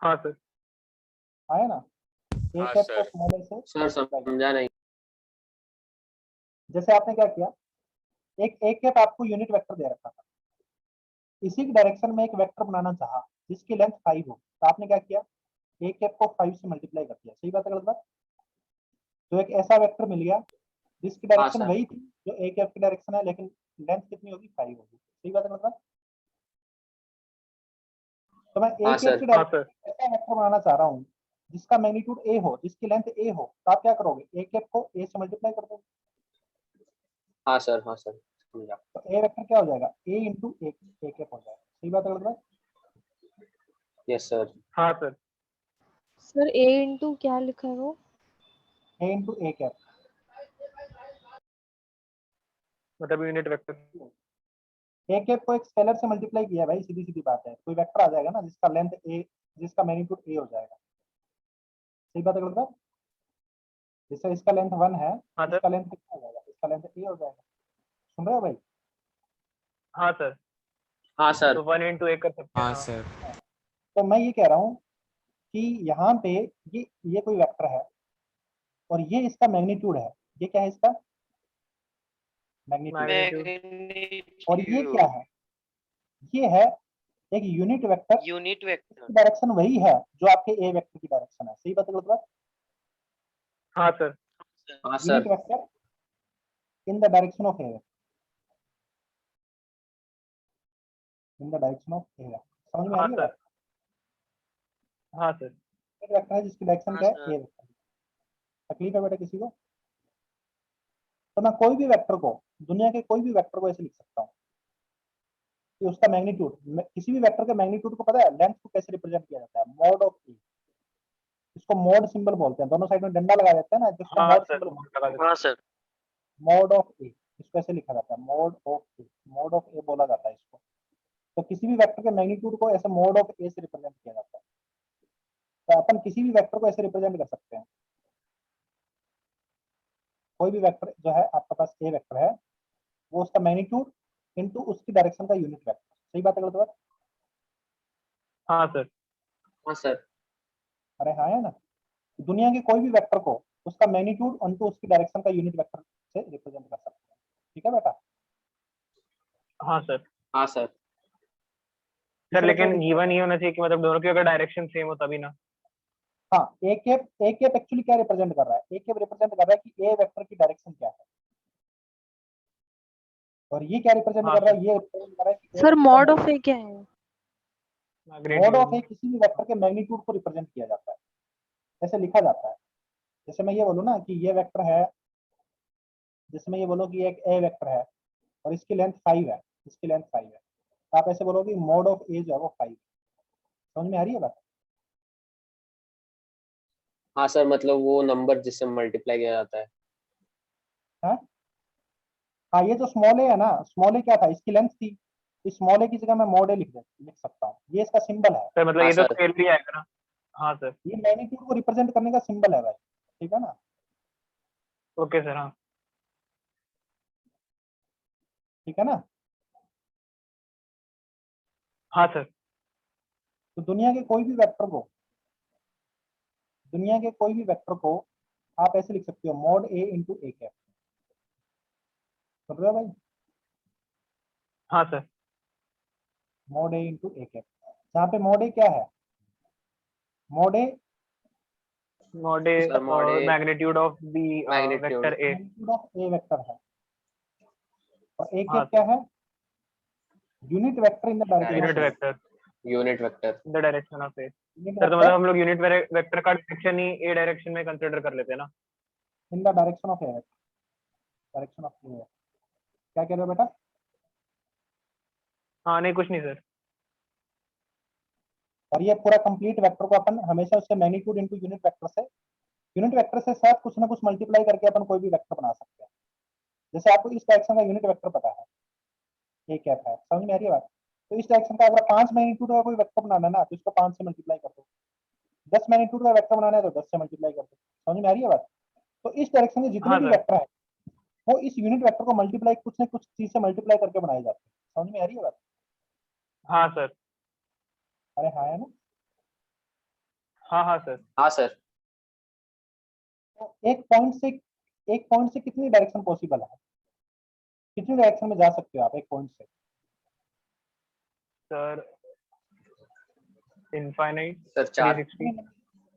हाँ सर। आया ना? ए हाँ कैप सर। को स्मॉल ए से सर समझा नहीं। जैसे आपने क्या किया, एक ए कैप आपको यूनिट वेक्टर दे रखा था, इसी की डायरेक्शन में एक वेक्टर बनाना चाहा जिसकी लेंथ 5 हो, तो आपने क्या किया? ए कैप को 5 से मल्टीप्लाई कर दिया। सही बात है गलत बात? तो एक ऐसा वेक्टर मिल गया जिसकी डायरेक्शन सर। वही थी जो ए कैप की डायरेक्शन है, लेकिन लेंथ कितनी होगी? 5 होगी। सही बात है गलत बात? तो मैं ए हाँ कैप सर। की हाँ डायरेक्शन सर। ऐसा वेक्टर बनाना चाह रहा हूँ जिसका मैग्नीट्यूड ए हो, जिसकी लेंथ ए हो, तो आप क्या करोगे? ए कैप को ए से मल्टीप्लाई कर दोगे, हाँ सर। हाँ सर समझा। तो ए वेक्टर क्या हो जाएगा? ए इंटू ए कैप हो जाएगा। सही बात है गलत बात? Yes sir. हाँ सर। सर ए इंटू क्या लिखा है वो? ए इंटू ए कैप, मतलब यूनिट वेक्टर। ए कैप को एक स्केलर से मल्टीप्लाई किया भाई, सीधी सीधी बात है। कोई वेक्टर आ जाएगा ना जिसका लेंथ ए, जिसका मैग्नीट्यूड ए हो जाएगा। सही बात है गलत बात? जैसे इसका लेंथ 1 है, हाँ सर। इसका लेंथ कितना हो जाएगा? इसका लेंथ ए हो जाएगा। सुन रहे हो भाई? हाँ सर। हाँ सर। तो 1 into 1 कर सकते हैं। हाँ सर। तो मैं ये कह रहा हूँ कि यहाँ पे ये कोई वेक्टर है और ये इसका मैग्नीट्यूड है। ये क्या है? इसका मैग्नीट्यूड। और ये क्या है? ये है एक unit vector, unit vector. Direction वही है जो आपके ए वेक्टर की डायरेक्शन है। सही बात है गलत बात? हाँ सर। हाँ unit sir. Vector in the direction of A, in the direction of A. समझ में आ हाँ रही है सर। हाँ सर। यूनिट वेक्टर है जिसकी डायरेक्शन हाँ क्या है? सर। ए वेक्टर। तकलीफ है बेटा किसी को? तो मैं कोई भी वेक्टर को, दुनिया के कोई भी वेक्टर को ऐसे लिख सकता हूँ कि उसका मैग्नीट्यूड, किसी भी वेक्टर के मैग्नीट्यूड को पता है लेंथ को कैसे रिप्रेजेंट किया जाता है? Mod of A. इसको मॉड सिंबल बोलते हैं, दोनों साइड में डंडा लगा देते हैं ना, जिसको हाँ मॉड सर। सिंबल, हाँ सर। मॉड ऑफ ए, इसको ऐसे लिखा जाता है, mod of A. Mod of A बोला जाता है इसको। तो किसी भी वेक्टर के मैग्नीट्यूड को ऐसे मॉड ऑफ ए से रिप्रेजेंट किया जाता है। तो अपन किसी भी वेक्टर को ऐसे रिप्रेजेंट कर सकते हैं। कोई भी वेक्टर जो है आपके पास ए वेक्टर है, वो उसका मैग्नीट्यूड इनटू उसकी डायरेक्शन का यूनिट वेक्टर। सही बात है गलत बात? हाँ सर। हाँ सर। अरे हाँ है ना, दुनिया के कोई भी वेक्टर को उसका मैग्नीट्यूड इनटू उसकी डायरेक्शन का यूनिट वेक्टर से रिप्रेजेंट कर सकते हैं। ठीक है बेटा? हाँ सर। हाँ सर। सर लेकिन गिवन ये होना चाहिए कि मतलब दोनों की अगर डायरेक्शन सेम हो तभी ना। हाँ, ए कैप एक्चुअली क्या रिप्रेजेंट कर रहा है? ए कैप रिप्रेजेंट कर रहा है कि ए वेक्टर की डायरेक्शन क्या है, और ये क्या रिप्रेजेंट हाँ कर रहा है? ये रिप्रेजेंट कर रहा है कि सर मॉड ऑफ ए क्या है? मॉड ऑफ ए किसी भी वेक्टर के मैग्नीट्यूड को रिप्रेजेंट किया जाता है, ऐसे लिखा जाता है। जैसे मैं ये बोलूँ ना कि ये वेक्टर है, जैसे मैं ये बोलो कि एक ए वेक्टर है और इसकी लेंथ 5 है, इसकी लेंथ 5 है, तो आप ऐसे बोलोगे मॉड ऑफ ए जो है वो 5। समझ में आ रही है बात? हाँ सर, मतलब वो नंबर जिससे मल्टीप्लाई किया जाता है। हाँ हाँ, ये जो स्मॉल ए है ना, स्मॉल ए क्या था? इसकी लेंथ थी, इस स्मॉल ए की जगह मैं मॉड ए लिख सकता हूँ, ये इसका सिंबल है। सर मतलब हाँ ये तो सर। स्केल भी आएगा ना। हाँ सर। ये मैग्नीट्यूड को रिप्रेजेंट करने का सिंबल है भाई, ठीक है ना? Okay sir. हाँ। ठीक है ना? हाँ सर। तो दुनिया के कोई भी वेक्टर को, दुनिया के कोई भी वेक्टर को आप ऐसे लिख सकते हो mod A into A cap. समझ रहे हो भाई? हाँ sir. Mod A into A cap, जहाँ पे मॉड ए क्या है? Mod A mod A sir mod A magnitude of the magnitude vector A. Magnitude of A vector है, और ए हाँ कैप क्या है? Unit vector in the direction unit of A. Vector unit vector. In the direction of A. Unit sir तो vector मतलब हम लोग unit vector का डायरेक्शन ही ए डायरेक्शन में कंसीडर कर लेते हैं ना। In the direction of A, direction of A. क्या कह रहे हो बेटा? हाँ नहीं कुछ नहीं सर। और ये पूरा कंप्लीट वेक्टर को अपन हमेशा उसके मैग्नीट्यूड इनटू यूनिट वेक्टर से, यूनिट वेक्टर से शायद कुछ ना कुछ मल्टीप्लाई करके अपन कोई भी वेक्टर बना सकते हैं। जैसे आपको इस डायरेक्शन का यूनिट वेक्टर पता है, ये क्या है? समझ में आ रही है बात? तो इस डायरेक्शन का अगर 5 मैग्नीट्यूड का कोई वेक्टर बनाना है ना, तो इसको 5 से मल्टीप्लाई कर दो। 10 मैग्नीट्यूड का वेक्टर बनाना है तो 10 से मल्टीप्लाई कर दो। समझ में आ रही है बात? तो इस डायरेक्शन के जितने हाँ भी सर। वेक्टर है वो इस यूनिट वेक्टर को मल्टीप्लाई कुछ ना कुछ चीज से मल्टीप्लाई करके बनाए जाते हैं। समझ में आ रही है बात? हाँ सर। अरे हाँ है ना? हाँ हाँ सर। हाँ सर। तो एक पॉइंट से कितनी डायरेक्शन पॉसिबल है? कितनी डायरेक्शन में जा सकते हो आप एक पॉइंट से? Sir infinite sir 4। 360।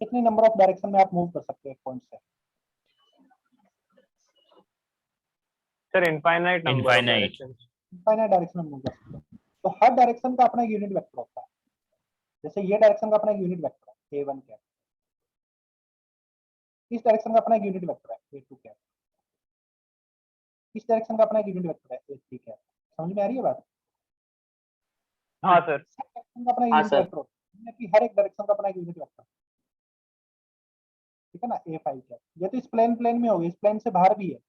कितनी नंबर ऑफ डायरेक्शन में आप मूव कर सकते हो एक पॉइंट से? Sir infinite number of Infinite. Direction. Infinite direction में मूव कर सकते हो। तो हर डायरेक्शन का अपना यूनिट वेक्टर होता है। जैसे ये डायरेक्शन का अपना यूनिट वेक्टर है a1 कैप, इस डायरेक्शन का अपना यूनिट वेक्टर है a2 कैप, इस डायरेक्शन का अपना यूनिट वेक्टर है a3 कैप। समझ में आ रही है बात? हाँ सर। हर डायरेक्शन का अपना हाँ यूनिट सर। वेक्टर होता है कि हर एक डायरेक्शन का अपना यूनिट वेक्टर, ठीक है ना? a5 कैप, ये तो इस प्लेन में होगी, इस प्लेन से बाहर भी है,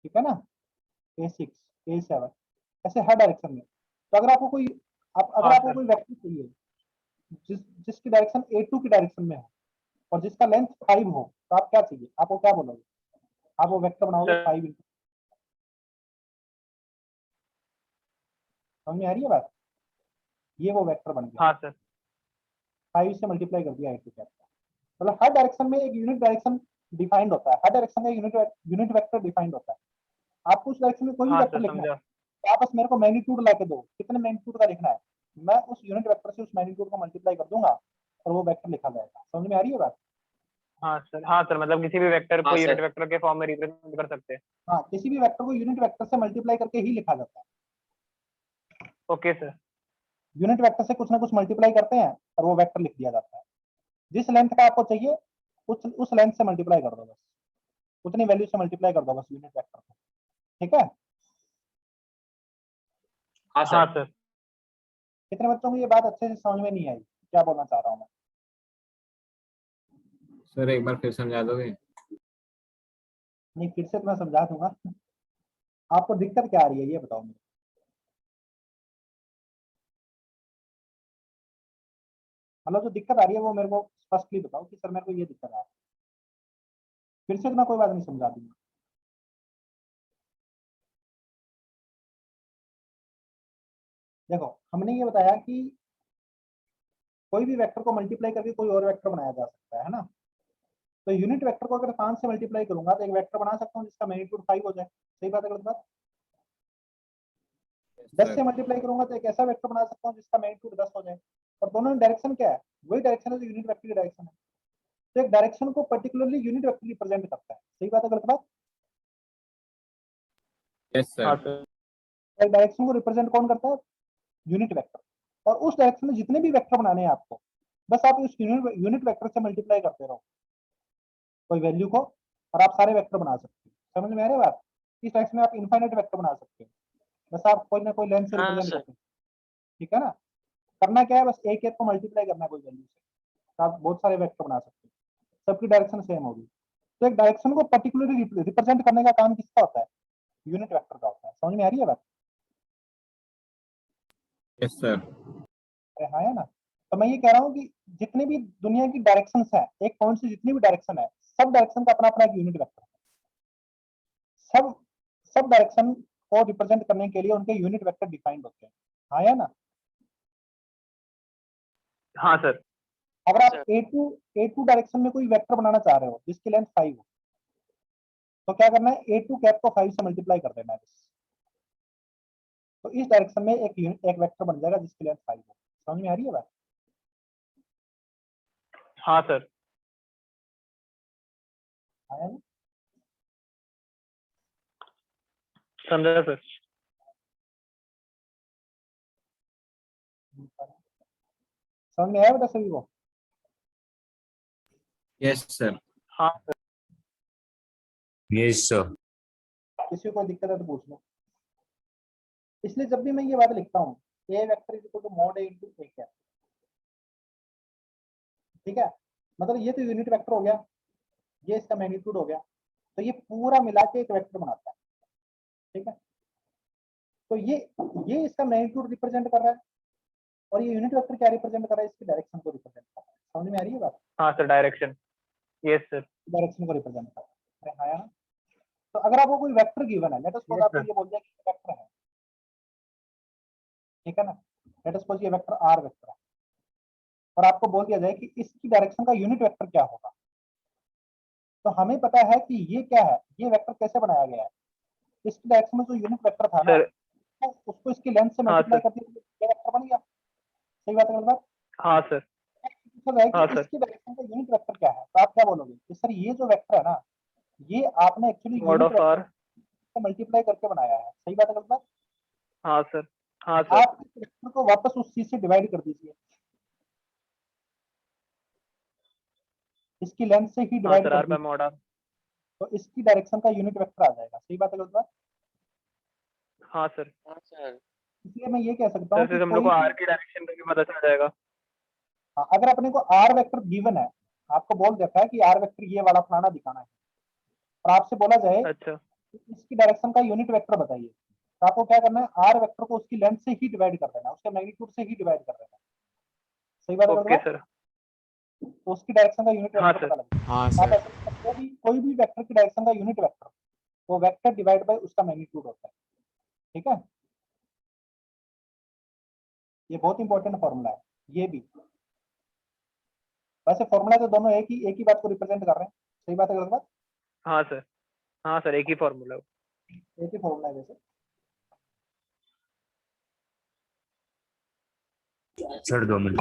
ठीक है ना? a6 a7, ऐसे हर डायरेक्शन में। तो अगर आपको कोई अगर हाँ आपको सर। कोई वेक्टर चाहिए जिसकी डायरेक्शन a2 की डायरेक्शन में है और जिसका लेंथ 5 हो, तो आप क्या चाहिए? आपको क्या बोलोगे? आप वो वेक्टर बनाओगे सर। 5 इंटू। समझ में आ रही है बात? ये वो वेक्टर बन गया, हाँ सर। 5 से मल्टीप्लाई कर दिया a2 कैप। मतलब हर डायरेक्शन में एक यूनिट डायरेक्शन डिफाइंड होता है, हर डायरेक्शन का यूनिट वेक्टर डिफाइंड होता है। आपको उस डायरेक्शन में कोई भी हाँ वेक्टर सर लिखना है, समझा। तो आप बस मेरे को मैग्नीट्यूड ला के दो, कितने मैग्नीट्यूड का लिखना है, मैं उस यूनिट वेक्टर से उस मैग्नीट्यूड को मल्टीप्लाई कर दूंगा और वो वेक्टर लिखा जाएगा। समझ में आ रही है बात? हाँ सर। हाँ सर मतलब किसी भी वेक्टर हाँ को यूनिट सर। वेक्टर के फॉर्म में रिप्रेजेंट कर सकते हैं। हाँ, किसी भी वेक्टर को यूनिट वेक्टर से मल्टीप्लाई करके ही लिखा जाता है। Okay sir. यूनिट वेक्टर से कुछ ना कुछ मल्टीप्लाई करते हैं और वो वेक्टर लिख दिया जाता है। जिस लेंथ का आपको चाहिए उस लेंथ से मल्टीप्लाई कर दो, बस उतनी वैल्यू से मल्टीप्लाई कर दो बस यूनिट वेक्टर को, ठीक है? हाँ हाँ सर। सर। कितने बच्चों को ये बात अच्छे से समझ में नहीं आई, क्या बोलना चाह रहा हूँ मैं? सर एक बार फिर समझा दोगे? नहीं, फिर से तो मैं समझा दूंगा। आपको दिक्कत क्या आ रही है ये बताओ मुझे। मतलब जो दिक्कत आ रही है वो मेरे को स्पष्टली बताओ कि सर मेरे को ये दिक्कत आ रही है। फिर से तो मैं कोई बात नहीं समझा दूंगा। देखो हमने ये बताया कि कोई भी वेक्टर को मल्टीप्लाई करके कोई और वेक्टर बनाया जा सकता है ना। तो यूनिट वेक्टर को अगर 5 से मल्टीप्लाई करूंगा तो एक वेक्टर बना सकता हूँ जिसका मैग्नीट्यूड 5 हो जाए। सही बात है गलत बात? 10 से मल्टीप्लाई करूंगा तो एक ऐसा वेक्टर बना सकता हूँ जिसका मैग्नीट्यूड 10 हो जाए। और दोनों डायरेक्शन क्या है? वही डायरेक्शन है जो यूनिट वेक्टर की डायरेक्शन है। तो एक डायरेक्शन को पर्टिकुलरली यूनिट वेक्टर रिप्रेजेंट करता है। सही बात है गलत बात? यस हाँ सर। सर। एक डायरेक्शन को रिप्रेजेंट कौन करता है? Unit vector. और उस डायरेक्शन में जितने भी वेक्टर बनाने हैं आपको, बस आप उस यूनिट वेक्टर से मल्टीप्लाई करते रहो कोई वैल्यू को, और आप सारे वेक्टर बना सकते हो। समझ में आ रही है बात? इस डायरेक्शन में आप इनफाइनाइट वेक्टर बना सकते हो, बस आप कोई ना कोई लेंथ से हाँ रिप्रेजेंट सर। करते हो। ठीक है ना? करना क्या है, बस एक एक को मल्टीप्लाई करना है कोई वैल्यू से, तो आप बहुत सारे वेक्टर बना सकते हो, सबकी डायरेक्शन सेम होगी। तो एक डायरेक्शन को पर्टिकुलरली रिप्रेजेंट करने का काम किसका होता है? यूनिट वेक्टर का होता है। समझ में आ रही है बात? Yes sir. अरे हाँ है ना। तो मैं ये कह रहा हूँ कि जितने भी दुनिया की डायरेक्शंस है, एक पॉइंट से जितनी भी डायरेक्शन है, सब डायरेक्शन का अपना अपना एक यूनिट वेक्टर है। सब सब डायरेक्शन को रिप्रेजेंट करने के लिए उनके यूनिट वेक्टर डिफाइंड होते हैं। हाँ या ना? हाँ सर। अगर आप A2 डायरेक्शन में कोई वेक्टर बनाना चाह रहे हो जिसकी लेंथ 5 हो, तो क्या करना है? A2 कैप को 5 से मल्टीप्लाई कर देना है बस। तो इस डायरेक्शन में एक वेक्टर बन जाएगा जिसकी लेंथ 5 हो। समझ में आ रही है बात? हाँ सर। हाँ या ना? समझा सर। समझ में आया बेटा सभी को? Yes sir. हाँ सर। Yes sir. किसी को दिक्कत है तो पूछ लो। इसलिए जब भी मैं ये बात लिखता हूँ, A vector is equal to mod A into A cap, ठीक है, मतलब ये तो यूनिट वेक्टर हो गया, ये इसका मैग्नीट्यूड हो गया, तो ये पूरा मिला के एक वेक्टर बनाता है। ठीक है, तो ये इसका मैग्नीट्यूड रिप्रेजेंट कर रहा है, और ये यूनिट वेक्टर क्या रिप्रेजेंट कर रहा है? इसकी डायरेक्शन को रिप्रेजेंट कर रहा है। समझ में आ रही है बात? हाँ sir, direction. Yes sir. Direction को रिप्रेजेंट कर रहा है। अरे हाँ यार। तो अगर आपको कोई वेक्टर गिवन है, लेट अस सपोज Yes, आपको sir. ये बोल दिया कि वेक्टर है, ठीक है ना, लेट अस सपोज ये वेक्टर आर वेक्टर है, और आपको बोल दिया जाए कि इसकी डायरेक्शन का यूनिट वेक्टर क्या होगा, तो हमें पता है कि ये क्या है, ये वेक्टर कैसे बनाया गया है। इसकी डायरेक्शन में जो यूनिट वेक्टर था ना, सर। तो उसको इसकी लेंथ से हाँ मल्टीप्लाई सर। कर दिया, ये वेक्टर बन गया। सही बात है गलत बात? हाँ सर। पूछा जाए हाँ कि सर। इसकी डायरेक्शन का यूनिट वेक्टर क्या है, तो आप क्या बोलोगे कि सर ये जो वेक्टर है ना, ये आपने actually mod unit of R. Vector से मल्टीप्लाई करके बनाया है। सही बात है गलत बात? हाँ सर। हाँ सर। आप इस वेक्टर को वापस उस चीज से डिवाइड कर दीजिए, इसकी लेंथ से ही हाँ डिवाइड सर, कर आर बाय दीजिए, मॉड आर। तो इसकी डायरेक्शन का यूनिट वेक्टर आ जाएगा। सही बात है गलत बात? हाँ सर। हाँ सर। इसलिए मैं ये कह सकता सर हूँ कि फिर हम लोग कोई को भी, आर की डायरेक्शन का भी पता चल जाएगा। अगर अपने को आर वेक्टर गिवन है, आपको बोल देता है कि आर वेक्टर ये वाला फलाना दिखाना है, और आपसे बोला जाए अच्छा। कि इसकी डायरेक्शन का यूनिट वेक्टर बताइए, तो आपको क्या करना है? आर वेक्टर को उसकी लेंथ से ही डिवाइड कर देना है, उसके मैग्नीट्यूड से ही डिवाइड कर देना है। सही बात है गलत ओके बात? सर। तो उसकी डायरेक्शन का यूनिट हाँ वेक्टर सर। पता लगेगा। हाँ आप सर। ऐसे कर सकते हो कि कोई भी वेक्टर की डायरेक्शन का यूनिट वेक्टर, वो वेक्टर डिवाइड बाय उसका मैग्नीट्यूड होता है। ठीक है, ये बहुत इंपॉर्टेंट फॉर्मूला है ये भी। वैसे फॉर्मूला तो दोनों एक ही बात को रिप्रेजेंट कर रहे हैं। सही बात है गलत बात? हाँ सर। हाँ सर, एक ही फॉर्मूला। एक ही फॉर्मूला है वैसे। Sir 2 minute.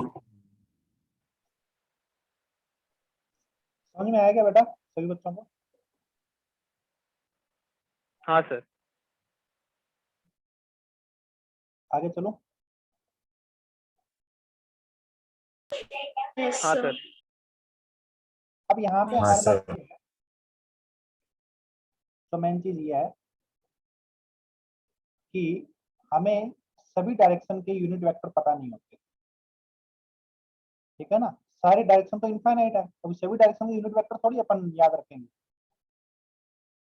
समझ में आया क्या बेटा सभी बच्चों को? हाँ सर। आगे चलो। Yes, हाँ sir. सर। अब यहाँ पे हाँ हमारे सर। पास ये है, तो मेन चीज ये है कि हमें सभी डायरेक्शन के यूनिट वेक्टर पता नहीं होते। ठीक है ना, सारे डायरेक्शन तो इनफाइनाइट है, तो सभी डायरेक्शन के यूनिट वेक्टर थोड़ी अपन याद रखेंगे।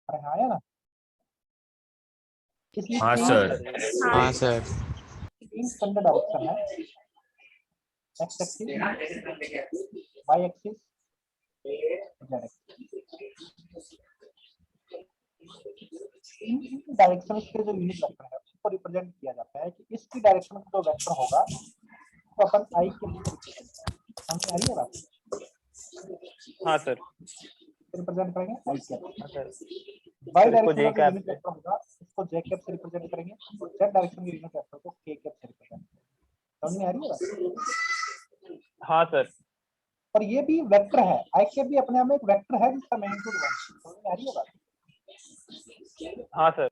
अरे हाँ है ना, इसलिए हाँ तीन सर। हाँ सर। स्टैंडर्ड डायरेक्शन है, X axis, Y axis, Z axis. इन डायरेक्शन के जो यूनिट वेक्टर है को रिप्रेजेंट किया जाता है कि इसकी डायरेक्शन में जो वेक्टर होगा तो अपन आई के रिप्रेजेंट समझ में आ रही है बात? हाँ सर। रिप्रेजेंट करेंगे आई के हाँ सर। वाई फिर इसको डायरेक्शन J का कैप यूनिट से। वेक्टर होगा उसको जे कैप से रिप्रेजेंट करेंगे और जेड डायरेक्शन के यूनिट वेक्टर को के कैप से रिप्रेजेंट करेंगे। समझ में आ रही है बात? हाँ सर। और ये भी वेक्टर है, आई कैप भी अपने आप में एक वेक्टर है जिसका मैग्नीट्यूड 1। समझ में आ रही है बात? हाँ सर।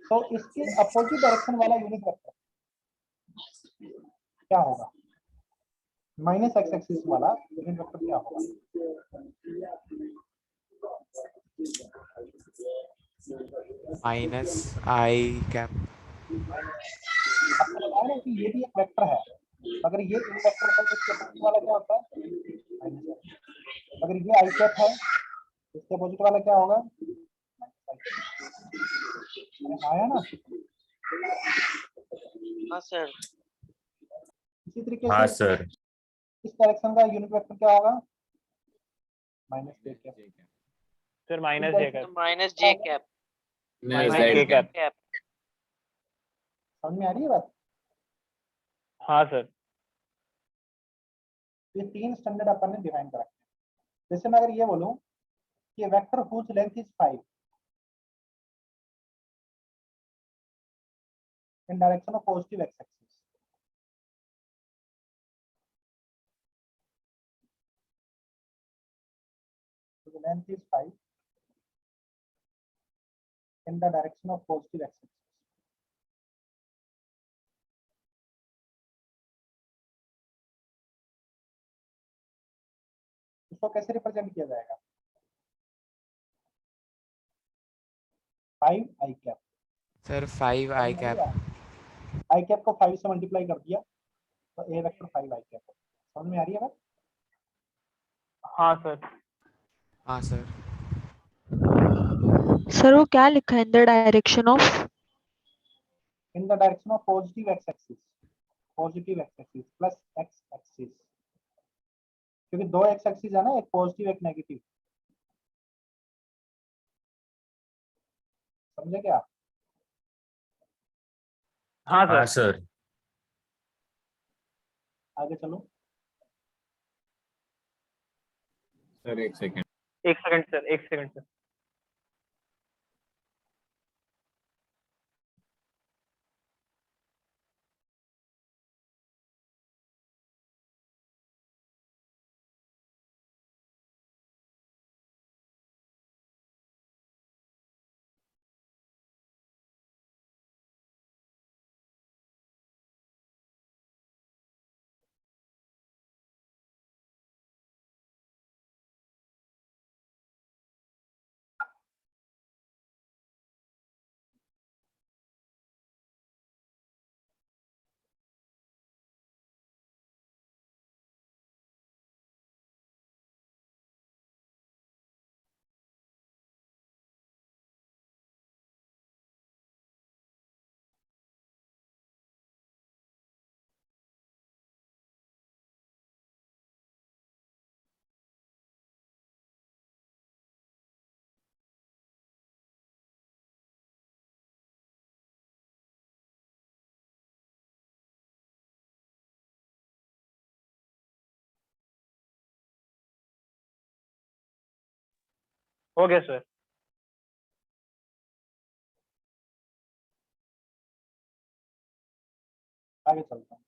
तो इसके अपोजिट डायरेक्शन वाला यूनिट वेक्टर क्या होगा? माइनस एक्स एक्सिस वाला यूनिट वेक्टर क्या होगा? माइनस आई कैप। आपको बताया ना कि ये भी एक वेक्टर है, अगर ये इन वेक्टर है तो इसके अपोजिट वाला क्या होता है? माइनस आई। अगर ये आई कैप है इसके अपोजिट वाला क्या होगा? आया ना? हाँ सर। इसी तरीके हाँ से सर। इस डायरेक्शन का यूनिट वेक्टर क्या होगा? Minus J cap. Sir minus J cap. Minus J cap. Minus Z K cap. Cap. समझ में आ रही है बात? हाँ सर। ये 3 स्टैंडर्ड अपन ने डिफाइन कर रखे हैं। जैसे मैं अगर ये बोलूं कि vector whose length is 5 in direction of positive x axis, so the length is 5 in the direction of positive x axis. इसको कैसे रिप्रेजेंट किया जाएगा? 5 आई कैप। सर 5 आई कैप। आई कैप को 5 से मल्टीप्लाई कर दिया तो ए वेक्टर 5 आई कैप। समझ में आ रही है बात? हाँ सर। हाँ सर। सर वो क्या लिखा है इन the direction of? In the direction of positive x axis, positive x axis plus x axis, क्योंकि 2 एक्स एक्सिस है ना, एक पॉजिटिव एक नेगेटिव। समझे क्या? हाँ हाँ सर। सर। आगे चलो। सर एक सेकंड। एक सेकंड सर, एक सेकंड सर। हो गया सर। आगे चलता हूँ।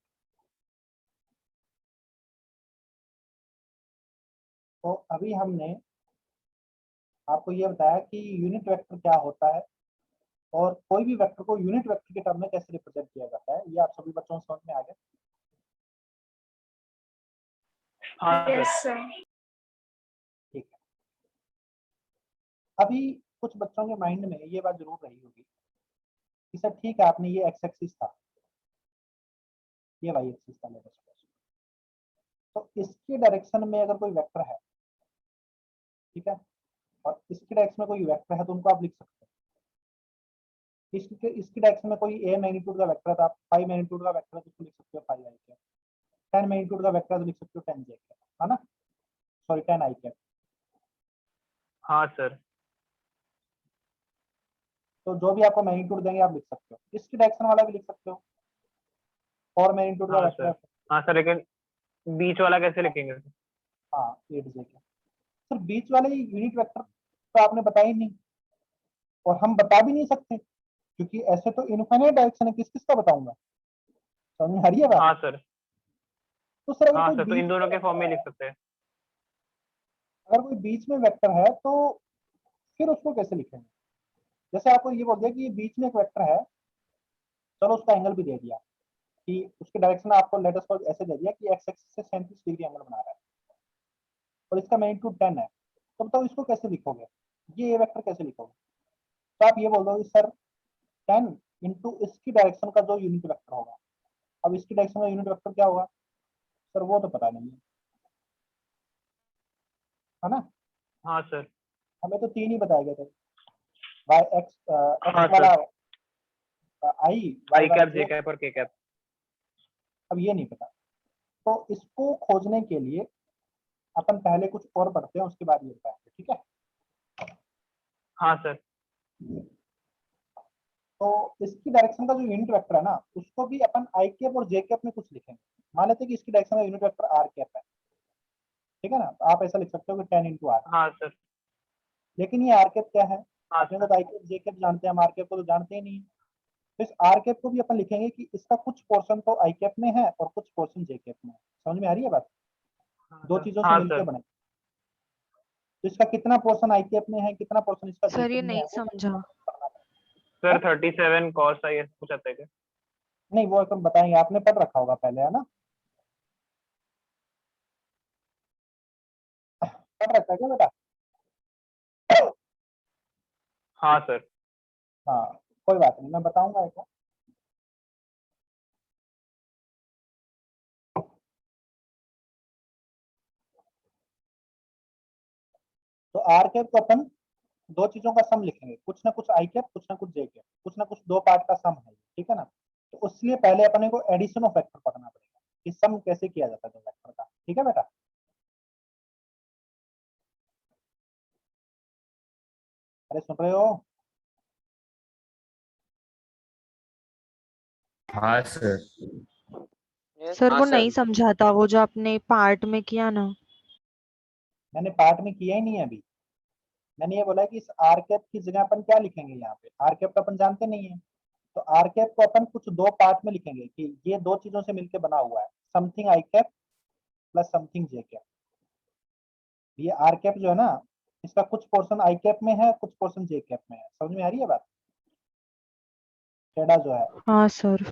तो अभी हमने आपको ये बताया कि यूनिट वेक्टर क्या होता है और कोई भी वेक्टर को यूनिट वेक्टर के टर्म में कैसे रिप्रेजेंट किया जाता है, ये आप सभी बच्चों को समझ में आ गया? हाँ Yes, सर। sir. ठीक है। अभी कुछ बच्चों के माइंड में ये बात जरूर रही होगी कि सर ठीक है, आपने ये एक्स एक्सिस था, ये वाई एक्सिस था मेरे पास, तो इसके डायरेक्शन में अगर कोई वेक्टर है, ठीक है, और इसकी डायरेक्शन में कोई वेक्टर है तो उनको आप लिख सकते हैं। इसकी डायरेक्शन में कोई ए मैग्नीट्यूड का वेक्टर है तो आप 5 मैग्नीट्यूड का वेक्टर है तो उसको लिख सकते हो 5 आई कैप। 10 मैग्नीट्यूड का वेक्टर है तो लिख सकते हो 10 जे कैप, है ना? सॉरी 10 आई कैप। हाँ सर। तो जो भी आपको मैग्नीट्यूड देंगे आप लिख सकते हो, इसकी डायरेक्शन वाला भी लिख सकते हो, और मैग्नीट्यूड का हाँ वेक्टर सर, है। हाँ सर, लेकिन बीच वाला कैसे लिखेंगे? हाँ 8j के सर, बीच वाले यूनिट वेक्टर तो आपने बताया ही नहीं, और हम बता भी नहीं सकते क्योंकि ऐसे तो इनफाइनाइट डायरेक्शन है, किस किस का बताऊंगा, समझ में आ रही है बात? हाँ सर, तो सर अगर हाँ कोई सर, तो बीच इन दोनों के फॉर्म में लिख सकते हैं। अगर कोई बीच में वेक्टर है तो फिर उसको कैसे लिखेंगे? जैसे आपको ये बोल दिया कि ये बीच में एक वेक्टर है, चलो उसका एंगल भी दे दिया कि उसकी डायरेक्शन आपको लेट अस सपोज ऐसे दे दिया कि एक्स एक्सिस से 37 डिग्री एंगल बना रहा है और इसका मैग्नीट्यूड 10 है, तो बताओ इसको कैसे लिखोगे, ये वेक्टर कैसे लिखोगे? तो आप ये बोल दो सर 10 इंटू इसकी डायरेक्शन का जो यूनिट वेक्टर होगा। अब इसकी डायरेक्शन का यूनिट वेक्टर क्या होगा सर, वो तो पता नहीं है ना, हाँ सर, हमें तो 3 ही बताए गए थे, वाई एक्स हाँ एक्स वाला सर, आई, वाई आई वाला कैप, जे, जे कैप और के कैप। अब ये नहीं पता। तो इसको खोजने के लिए अपन पहले कुछ और पढ़ते हैं, उसके बाद ये बताएंगे, ठीक है? हाँ सर, तो इसकी डायरेक्शन का जो यूनिट वेक्टर है ना, उसको भी अपन आई कैप और जे कैप में कुछ लिखेंगे। मान लेते हैं कि इसकी डायरेक्शन का यूनिट वेक्टर आर कैप है, ठीक है ना, तो आप ऐसा लिख सकते हो कि 10 इंटू आर। हाँ सर, लेकिन ये आर कैप क्या है, हाँ अपने सर, को आई कैप जे कैप जानते हैं, हम आर कैप को तो जानते ही नहीं। तो इस आर कैप को भी अपन लिखेंगे कि इसका कुछ पोर्शन तो आई कैप में है और कुछ पोर्शन जे कैप में है। समझ में आ रही है बात? दो चीजों से हाँ मिलकर सर, बने, तो इसका कितना पोर्शन आई कैप में है, कितना पोर्शन इसका जे सर ये कैप में है, नहीं समझा। सर 37 कॉस आई पूछा था क्या? नहीं वो अपन बताएंगे, आपने पढ़ रखा होगा पहले, है ना, पढ़ रखा है क्या बेटा? हाँ सर, हाँ कोई बात नहीं, मैं बताऊंगा एक बार। तो आर कैप को अपन दो चीजों का सम लिखेंगे, कुछ ना कुछ आई कैप, कुछ ना कुछ जे कैप, कुछ ना कुछ दो पार्ट का सम है, ठीक है ना। तो उसलिए पहले अपने को एडिशन ऑफ वेक्टर पढ़ना पड़ेगा कि सम कैसे किया जाता है दो वेक्टर का, ठीक है बेटा? अरे सुन रहे हो? हाँ सर। यस सर हाँ वो सर। नहीं समझा था, वो जो आपने पार्ट में किया ना। मैंने पार्ट में किया ही नहीं है अभी, मैंने ये बोला कि इस आर कैप की जगह अपन क्या लिखेंगे, यहाँ पे आर कैप तो अपन जानते नहीं है, तो आर कैप को अपन कुछ दो पार्ट में लिखेंगे कि ये दो चीजों से मिलकर बना हुआ है, something I cap plus something J cap. ये आर कैप जो है ना, इसका कुछ पोर्शन आई कैप में है, कुछ पोर्शन जे कैप में है। समझ में आ रही है बात? टेढ़ा जो है, हाँ सर।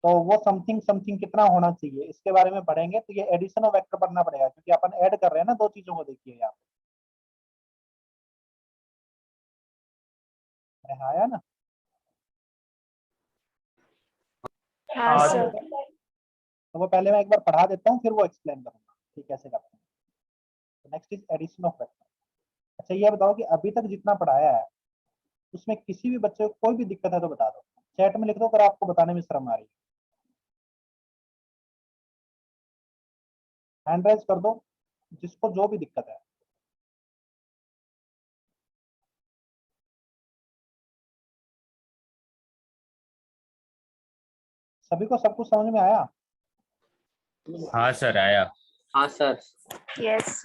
तो वो समथिंग समथिंग कितना होना चाहिए इसके बारे में पढ़ेंगे। तो ये एडिशन ऑफ वेक्टर पढ़ना पड़ेगा क्योंकि अपन ऐड कर रहे हैं ना दो चीजों को, देखिए यहाँ पे आया ना। हाँ तो सर, तो वो पहले मैं एक बार पढ़ा देता हूँ, फिर वो एक्सप्लेन करूंगा कि कैसे करते हैं। Next is addition of vector. अच्छा ये बताओ कि अभी तक जितना पढ़ाया है उसमें किसी भी बच्चे को कोई भी दिक्कत है तो बता दो, चैट में लिख दो अगर आपको बताने में शर्म आ रही है, हैंड राइज कर दो जिसको जो भी दिक्कत है। सभी को सब कुछ समझ में आया? हाँ सर आया। हाँ सर। यस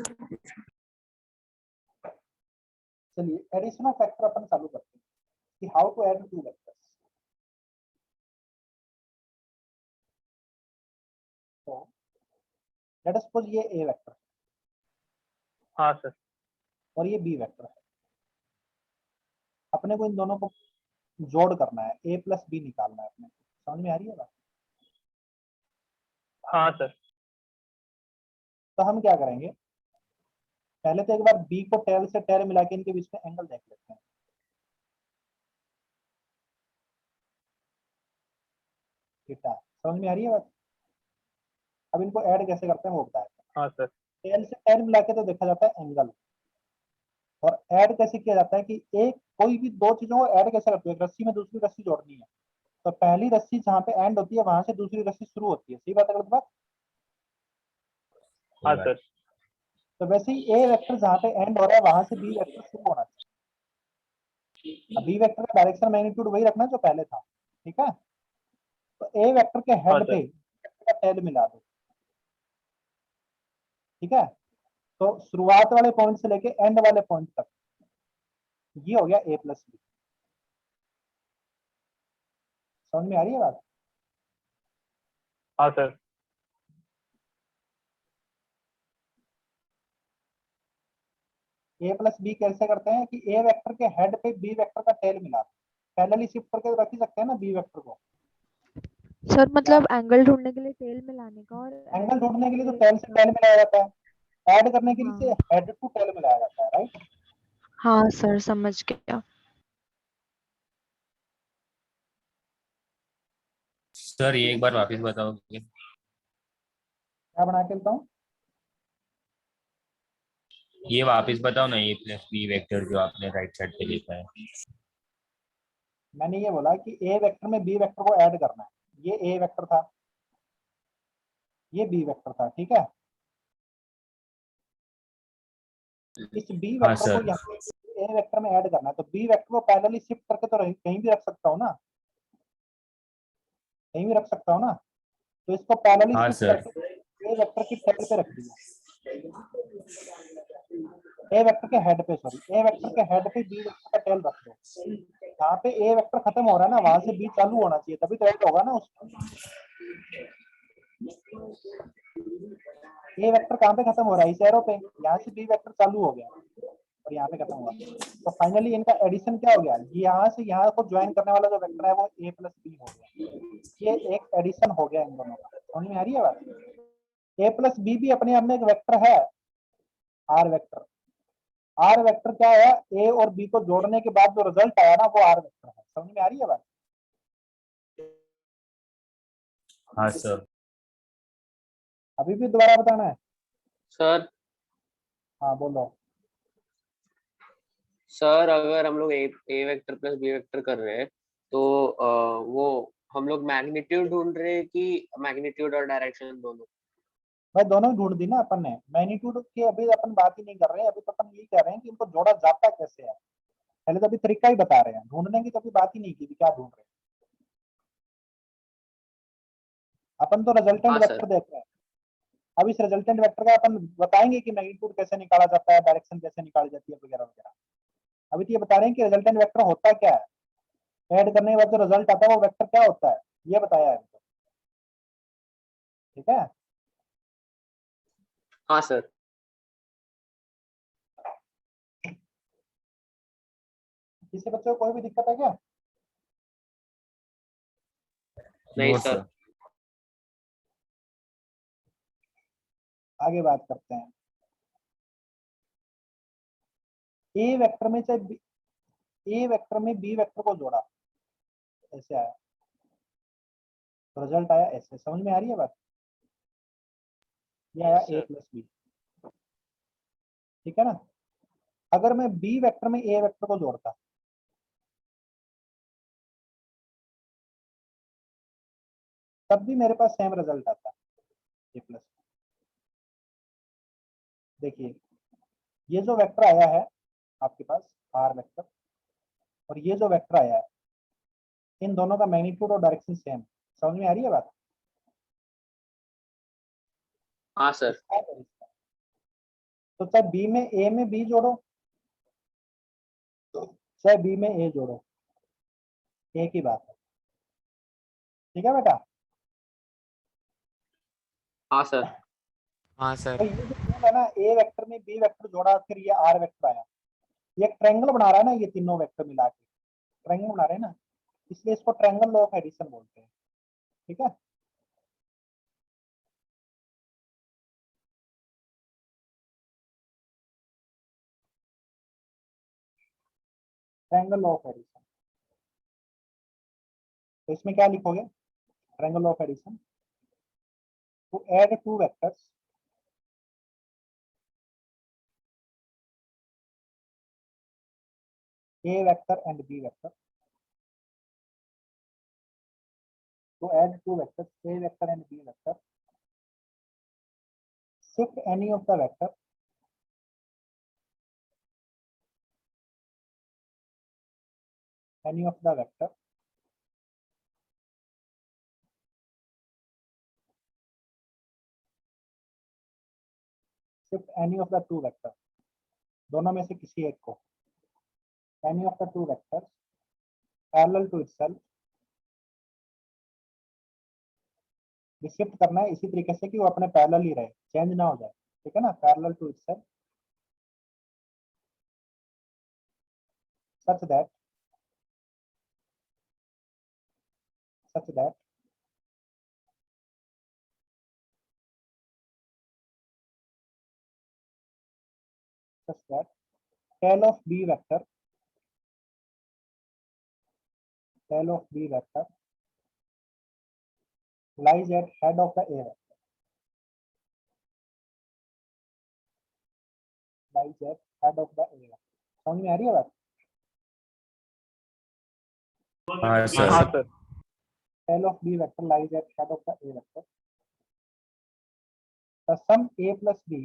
चलिए एडिशन ऑफ फैक्टर अपन चालू करते हैं कि how to add two vectors. तो लेट अस सपोज ये ए वेक्टर हाँ सर, और ये बी वेक्टर है, अपने को इन दोनों को जोड़ करना है, ए प्लस बी निकालना है अपने को। समझ में आ रही है बात? हाँ सर, तो हम क्या करेंगे, पहले तो एक बार बी को टेल से टेल मिला के इनके बीच में एंगल देख लेते हैं। थीटा, समझ में आ रही है बात? अब इनको ऐड कैसे करते हैं वो बताया। हाँ सर, टेल से टेल मिला के तो देखा जाता है एंगल, और ऐड कैसे किया जाता है कि एक कोई भी दो चीजों को ऐड कैसे करते हैं, एक रस्सी में दूसरी रस्सी जोड़नी है, तो पहली रस्सी जहाँ पे एंड होती है वहां से दूसरी रस्सी शुरू होती है। सही बात है गलत बात? हाँ सर, तो वैसे ही ए वेक्टर जहाँ पे एंड हो रहा है वहां से बी वेक्टर शुरू होना चाहिए। अब बी वेक्टर का डायरेक्शन मैग्नीट्यूड वही रखना जो पहले था, ठीक है। तो ए वेक्टर के हाँ हेड सर। पे का टेल मिला दो, ठीक है। तो शुरुआत वाले पॉइंट से लेके एंड वाले पॉइंट तक ये हो गया ए प्लस बी। समझ में आ रही है बात? हाँ सर। ए प्लस बी कैसे करते हैं कि ए वेक्टर के हेड पे बी वेक्टर का टेल मिला दो, पैरेलली शिफ्ट करके रख ही सकते हैं ना बी वेक्टर को। सर मतलब एंगल ढूंढने के लिए टेल मिलाने का, और एंगल add ढूंढने के लिए तो करने टेल से टेल मिलाया जाता है, ऐड करने के लिए हाँ हेड टू टेल मिलाया जाता है, राइट। हाँ सर समझ गया। सर ये एक बार वापस बताओगे? क्या बना के देता हूँ? ये वापस बताओ ना, ए प्लस बी वेक्टर जो आपने राइट साइड पे लिखा है। मैंने ये बोला कि ए वेक्टर में बी वेक्टर को ऐड करना है, ये ए वेक्टर था, ये बी वेक्टर था, ठीक है। इस बी हाँ वेक्टर को सर। यहाँ ए वेक्टर में ऐड करना है, तो बी वेक्टर को पैरेलली शिफ्ट करके तो कहीं भी रख सकता हूँ ना, कहीं भी रख सकता हूँ ना। तो इसको पैरेलली हाँ शिफ्ट सर। करके ए वेक्टर की टेल पे रख दिया, ए वेक्टर के हेड पे, सॉरी ए वेक्टर के हेड पे बी वेक्टर का टेल रख दो। यहाँ पे ए वेक्टर खत्म हो रहा है ना, वहां से बी चालू होना चाहिए, तभी तो ऐड होगा ना उसका। ए वेक्टर कहाँ पे खत्म हो रहा है? इस एरो पे, यहाँ से बी वेक्टर चालू हो गया और यहाँ पे खत्म हुआ। तो फाइनली इनका एडिशन क्या हो गया? यहाँ से यहाँ को ज्वाइन करने वाला जो वेक्टर है वो ए प्लस बी हो गया। ये एक एडिशन हो गया इन दोनों का। समझ में आ रही है बात? ए प्लस बी भी अपने आप में एक वेक्टर है, आर वेक्टर। आर वेक्टर क्या है? ए और बी को जोड़ने के बाद जो रिजल्ट आया ना वो आर वेक्टर है। समझ में आ रही है बात? हाँ सर। अभी भी दोबारा बताना है? सर हाँ बोलो। सर अगर हम लोग ए वेक्टर प्लस बी वेक्टर कर रहे हैं तो वो हम लोग मैग्नीट्यूड ढूंढ रहे हैं कि मैग्नीट्यूड और डायरेक्शन दोनों? भाई दोनों ही ढूंढ दी ना अपन ने, मैग्नीट्यूड की अभी अपन बात ही नहीं कर रहे हैं, अभी तो अपन यही कह रहे हैं कि इनको जोड़ा जाता कैसे है। पहले तो अभी तरीका ही बता रहे हैं, ढूंढने की तो अभी बात ही नहीं की कि क्या ढूंढ रहे हैं। अपन तो रिजल्टेंट हाँ वेक्टर सर। देख रहे हैं। अब इस रिजल्टेंट वेक्टर का अपन बताएंगे कि मैग्नीट्यूड कैसे निकाला जाता है, डायरेक्शन कैसे निकाली जाती है, वगैरह वगैरह। अभी तो ये बता रहे हैं कि रिजल्टेंट वेक्टर होता क्या है, ऐड करने के बाद जो रिजल्ट आता है वो वेक्टर क्या होता है, ये बताया है अभी तो। ठीक है। हाँ सर। किसी बच्चे को कोई भी दिक्कत है क्या? नहीं नो सर। सर। आगे बात करते हैं। ए वेक्टर में चाहे ए वेक्टर में बी वेक्टर को जोड़ा, ऐसे आया, तो रिजल्ट आया ऐसे। समझ में आ रही है बात? ये आया ए सर। प्लस बी, ठीक है ना। अगर मैं बी वेक्टर में ए वेक्टर को जोड़ता तब भी मेरे पास सेम रिजल्ट आता, ए प्लस। देखिए ये जो वेक्टर आया है आपके पास आर वेक्टर, और ये जो वेक्टर आया है, इन दोनों का मैग्नीट्यूड और डायरेक्शन सेम। समझ में आ रही है बात? हाँ सर। तो चाहे बी में ए में बी जोड़ो, चाहे बी में ए जोड़ो, एक ही बात है। ठीक है बेटा? हाँ सर। हाँ तो सर। ये जो टूल है ना, ए वेक्टर में बी वेक्टर जोड़ा, फिर ये आर वेक्टर आया, ये एक ट्रायंगल बना रहा है ना, ये तीनों वेक्टर मिला के ट्रायंगल बना रहे हैं ना, इसलिए इसको ट्रायंगल लॉ ऑफ एडिशन बोलते हैं। ठीक है। ट्रायंगल लॉ ऑफ एडिशन, तो इसमें क्या लिखोगे? Triangle law of addition, to add two vectors A vector and B vector, to add two vectors A vector and B vector, shift any of the vector any of the vector shift any of the two vectors, दोनों में से किसी एक को, any of the two vectors parallel to itself, shift करना है इसी तरीके से कि वो अपने पैरेलल ही रहे, चेंज ना हो जाए, ठीक है ना, parallel to itself such that tail of B vector lies at head of the A vector. Lies at head of the A vector. समझ में आ रही है बात? हाँ हाँ sir sir Tail of B vector lies at head of the A vector. The sum A plus B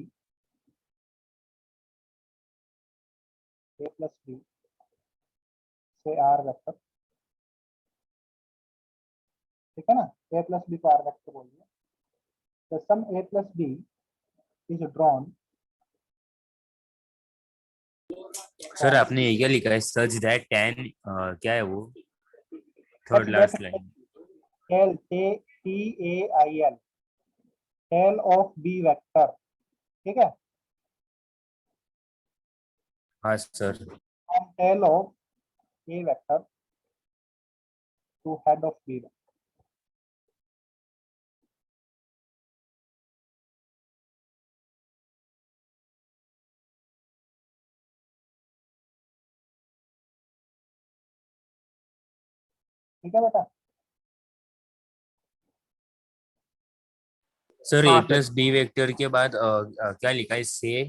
से R vector, ठीक है ना, A plus B को R वेक्टर बोलिए. The sum A plus B is drawn. Sir आपने ये क्या लिखा है, सच दैट tan क्या है वो, third last line? Tail TAIL tail of B vector, ठीक है, हाँ sir. from tail of A vector to head of B vector. ठीक है बेटा? सर हाँ ए सर. प्लस बी वेक्टर के बाद क्या लिखा है, से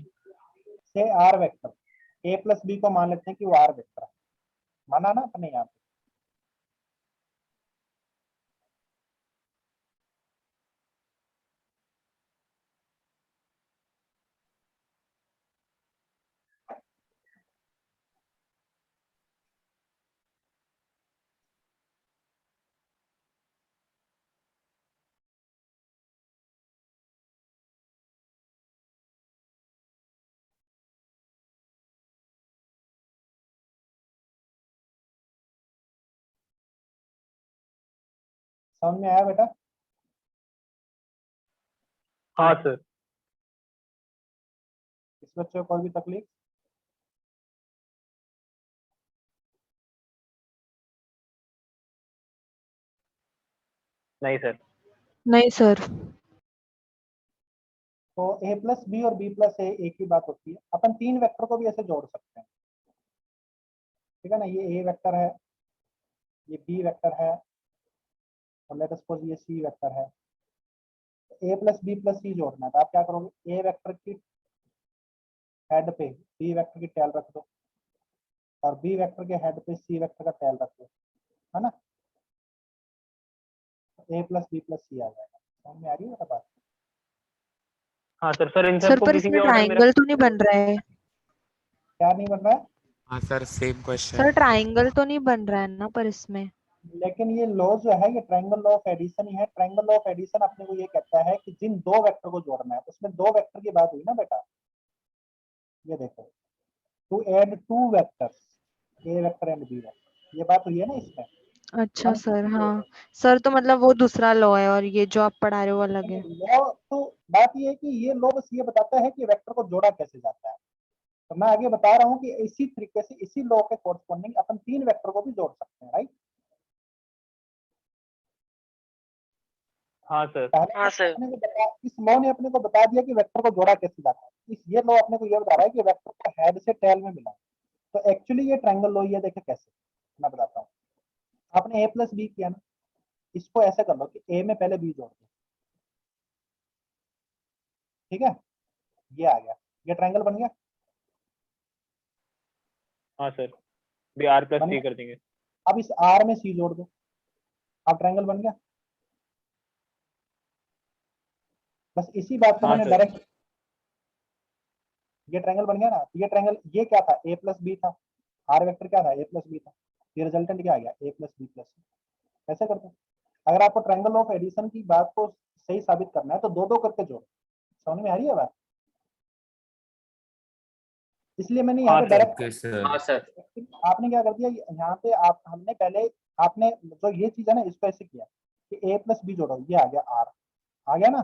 R vector, A plus B को मान लेते हैं कि वो R वेक्टर है, माना ना अपने यहाँ पे. समझ में आया बेटा? हाँ सर. इस बच्चे को कोई भी तकलीफ? नहीं सर. नहीं सर. तो A plus B और B plus A एक ही बात होती है. अपन तीन वेक्टर को भी ऐसे जोड़ सकते हैं, ठीक है ना. ये A वेक्टर है, ये B वेक्टर है, और लेट अस सपोज ये C वेक्टर है. A plus B plus C जोड़ना है तो आप क्या करोगे, A वेक्टर की हेड पे B वेक्टर की टेल रख दो, और B वेक्टर के हेड पे C वेक्टर का टेल रख दो, है ना. A plus B plus C आ जाएगा. समझ में आ रही है बात? हाँ सर. सर इन सर सबको पर किसी भी इसमें ऑर्डर में ट्रायंगल तो नहीं बन रहा है. क्या नहीं बन रहा है? हाँ sir same sir question. Triangle तो नहीं बन रहा है ना पर इसमें. लेकिन ये लॉ जो है ये ट्रायंगल लॉ ऑफ एडिशन ही है. ट्रायंगल लॉ ऑफ एडिशन अपने को ये कहता है कि जिन दो वेक्टर को जोड़ना है, उसमें दो वेक्टर की बात हुई ना बेटा. ये देखो, to add two vectors, A vector and B vector, ये बात हुई है ना इसमें. अच्छा सर. हाँ सर, तो मतलब वो दूसरा लॉ है और ये जो आप पढ़ा रहे हो वो अलग है. लॉ तो बात ये है कि ये लॉ बस ये बताता है कि वेक्टर को जोड़ा कैसे जाता है. तो मैं आगे बता रहा हूँ कि इसी तरीके से इसी लॉ के कोरस्पॉन्डिंग अपन तीन वेक्टर को भी जोड़ सकते हैं, राइट. हाँ सर. हाँ सर. इस लॉ ने अपने को बता दिया कि वेक्टर को जोड़ा कैसे जाता है. ये लॉ अपने को ये बता रहा है कि वेक्टर को हेड से टेल में मिला. तो एक्चुअली ये ट्रायंगल लॉ ये देखे कैसे, मैं बताता हूँ. आपने A plus B किया ना, इसको ऐसे कर लो कि A में पहले B जोड़ दो, ठीक है, ये आ गया, ये ट्रायंगल बन गया. हाँ सर. भी R plus C कर देंगे. अब इस R में C जोड़ दो, अब ट्रायंगल बन गया. बस इसी बात को हाँ मैंने सर. डायरेक्ट, ये ट्रायंगल बन गया ना. ये ट्रायंगल ये क्या था, A plus B था, R वेक्टर क्या था, A plus B था. ये रिजल्टेंट क्या आ गया, a प्लस बी प्लस सी। ऐसे करते हैं। अगर आपको ट्रायंगल ऑफ एडिशन की बात को सही साबित करना है तो दो दो करके जोड़ो। समझ में आ रही है बात? इसलिए मैंने यहाँ हाँ पे सर। Direct okay sir. हाँ सर। आपने क्या कर दिया यहाँ पे, आप हमने पहले आपने जो ये चीज है ना इसको ऐसे किया कि a प्लस बी जोड़ो, ये आ गया r, आ गया ना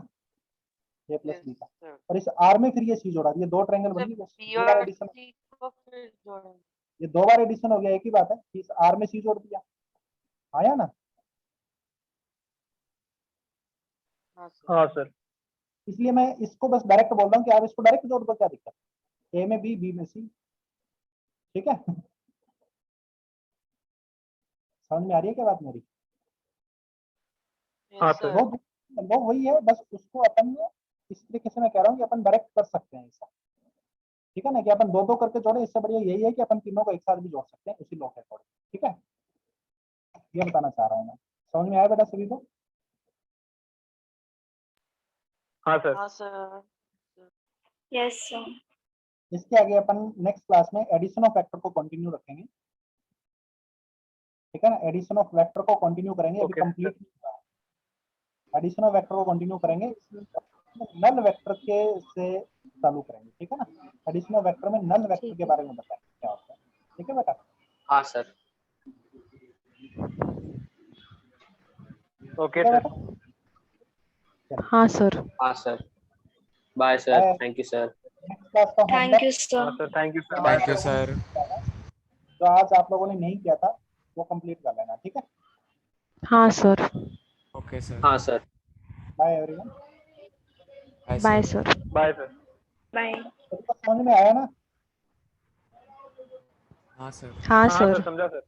a प्लस बी का, सर और इस r में फिर ये c जोड़ा, ये दो ट्रायंगल बन गई बस, बी दो बार और एडिशन, सी को फिर जोड़ेंगे। ये दो बार एडिशन हो गया, एक ही बात है कि इस r में c जोड़ दिया, आया ना? हाँ सर। हाँ सर। इसलिए मैं इसको बस डायरेक्ट बोल रहा हूँ कि आप इसको डायरेक्ट जोड़ दो, क्या दिक्कत है, a में b, b में c, ठीक है? समझ में आ रही है क्या बात मेरी? हाँ यस सर। सर। वो वही है, बस उसको अपन इस तरीके से मैं कह रहा हूँ कि अपन डायरेक्ट कर सकते हैं ऐसा, ठीक है ना, कि अपन दो दो करके जोड़े, इससे बढ़िया यही है कि अपन तीनों को एक साथ भी जोड़ सकते हैं उसी लॉ के अकॉर्डिंग, ठीक है? ये बताना चाह रहा हूँ मैं। समझ में आया बेटा सभी को? हाँ सर। हाँ सर। Yes, sir. इसके आगे अपन नेक्स्ट क्लास में एडिशन ऑफ वेक्टर को कंटिन्यू रखेंगे, ठीक है ना? एडिशन ऑफ वेक्टर को कंटिन्यू करेंगे, अभी Okay, कंप्लीट नहीं हुआ है। एडिशन ऑफ वेक्टर को कंटिन्यू करेंगे, नल वेक्टर के से चालू करेंगे, ठीक है ना? एडिशन ऑफ वेक्टर में नल वेक्टर ठीक के है। बारे में बताएंगे क्या होता है, ठीक है बेटा? हाँ सर। ओके ठीक है सर। बेटा? हाँ सर। हाँ sir. Bye sir, Bye. Thank you sir. Next class का Thank होमवर्क you, sir. हाँ sir, thank you sir, bye thank you sir. Sir. जो आज आप लोगों ने नहीं किया था वो कंप्लीट कर लेना, ठीक है? हाँ सर। Okay sir. हाँ sir. Bye everyone. Bye sir. Sir. Bye sir. Bye. सबको समझ में आया ना? हाँ सर। हाँ हाँ सर, सर। समझा सर।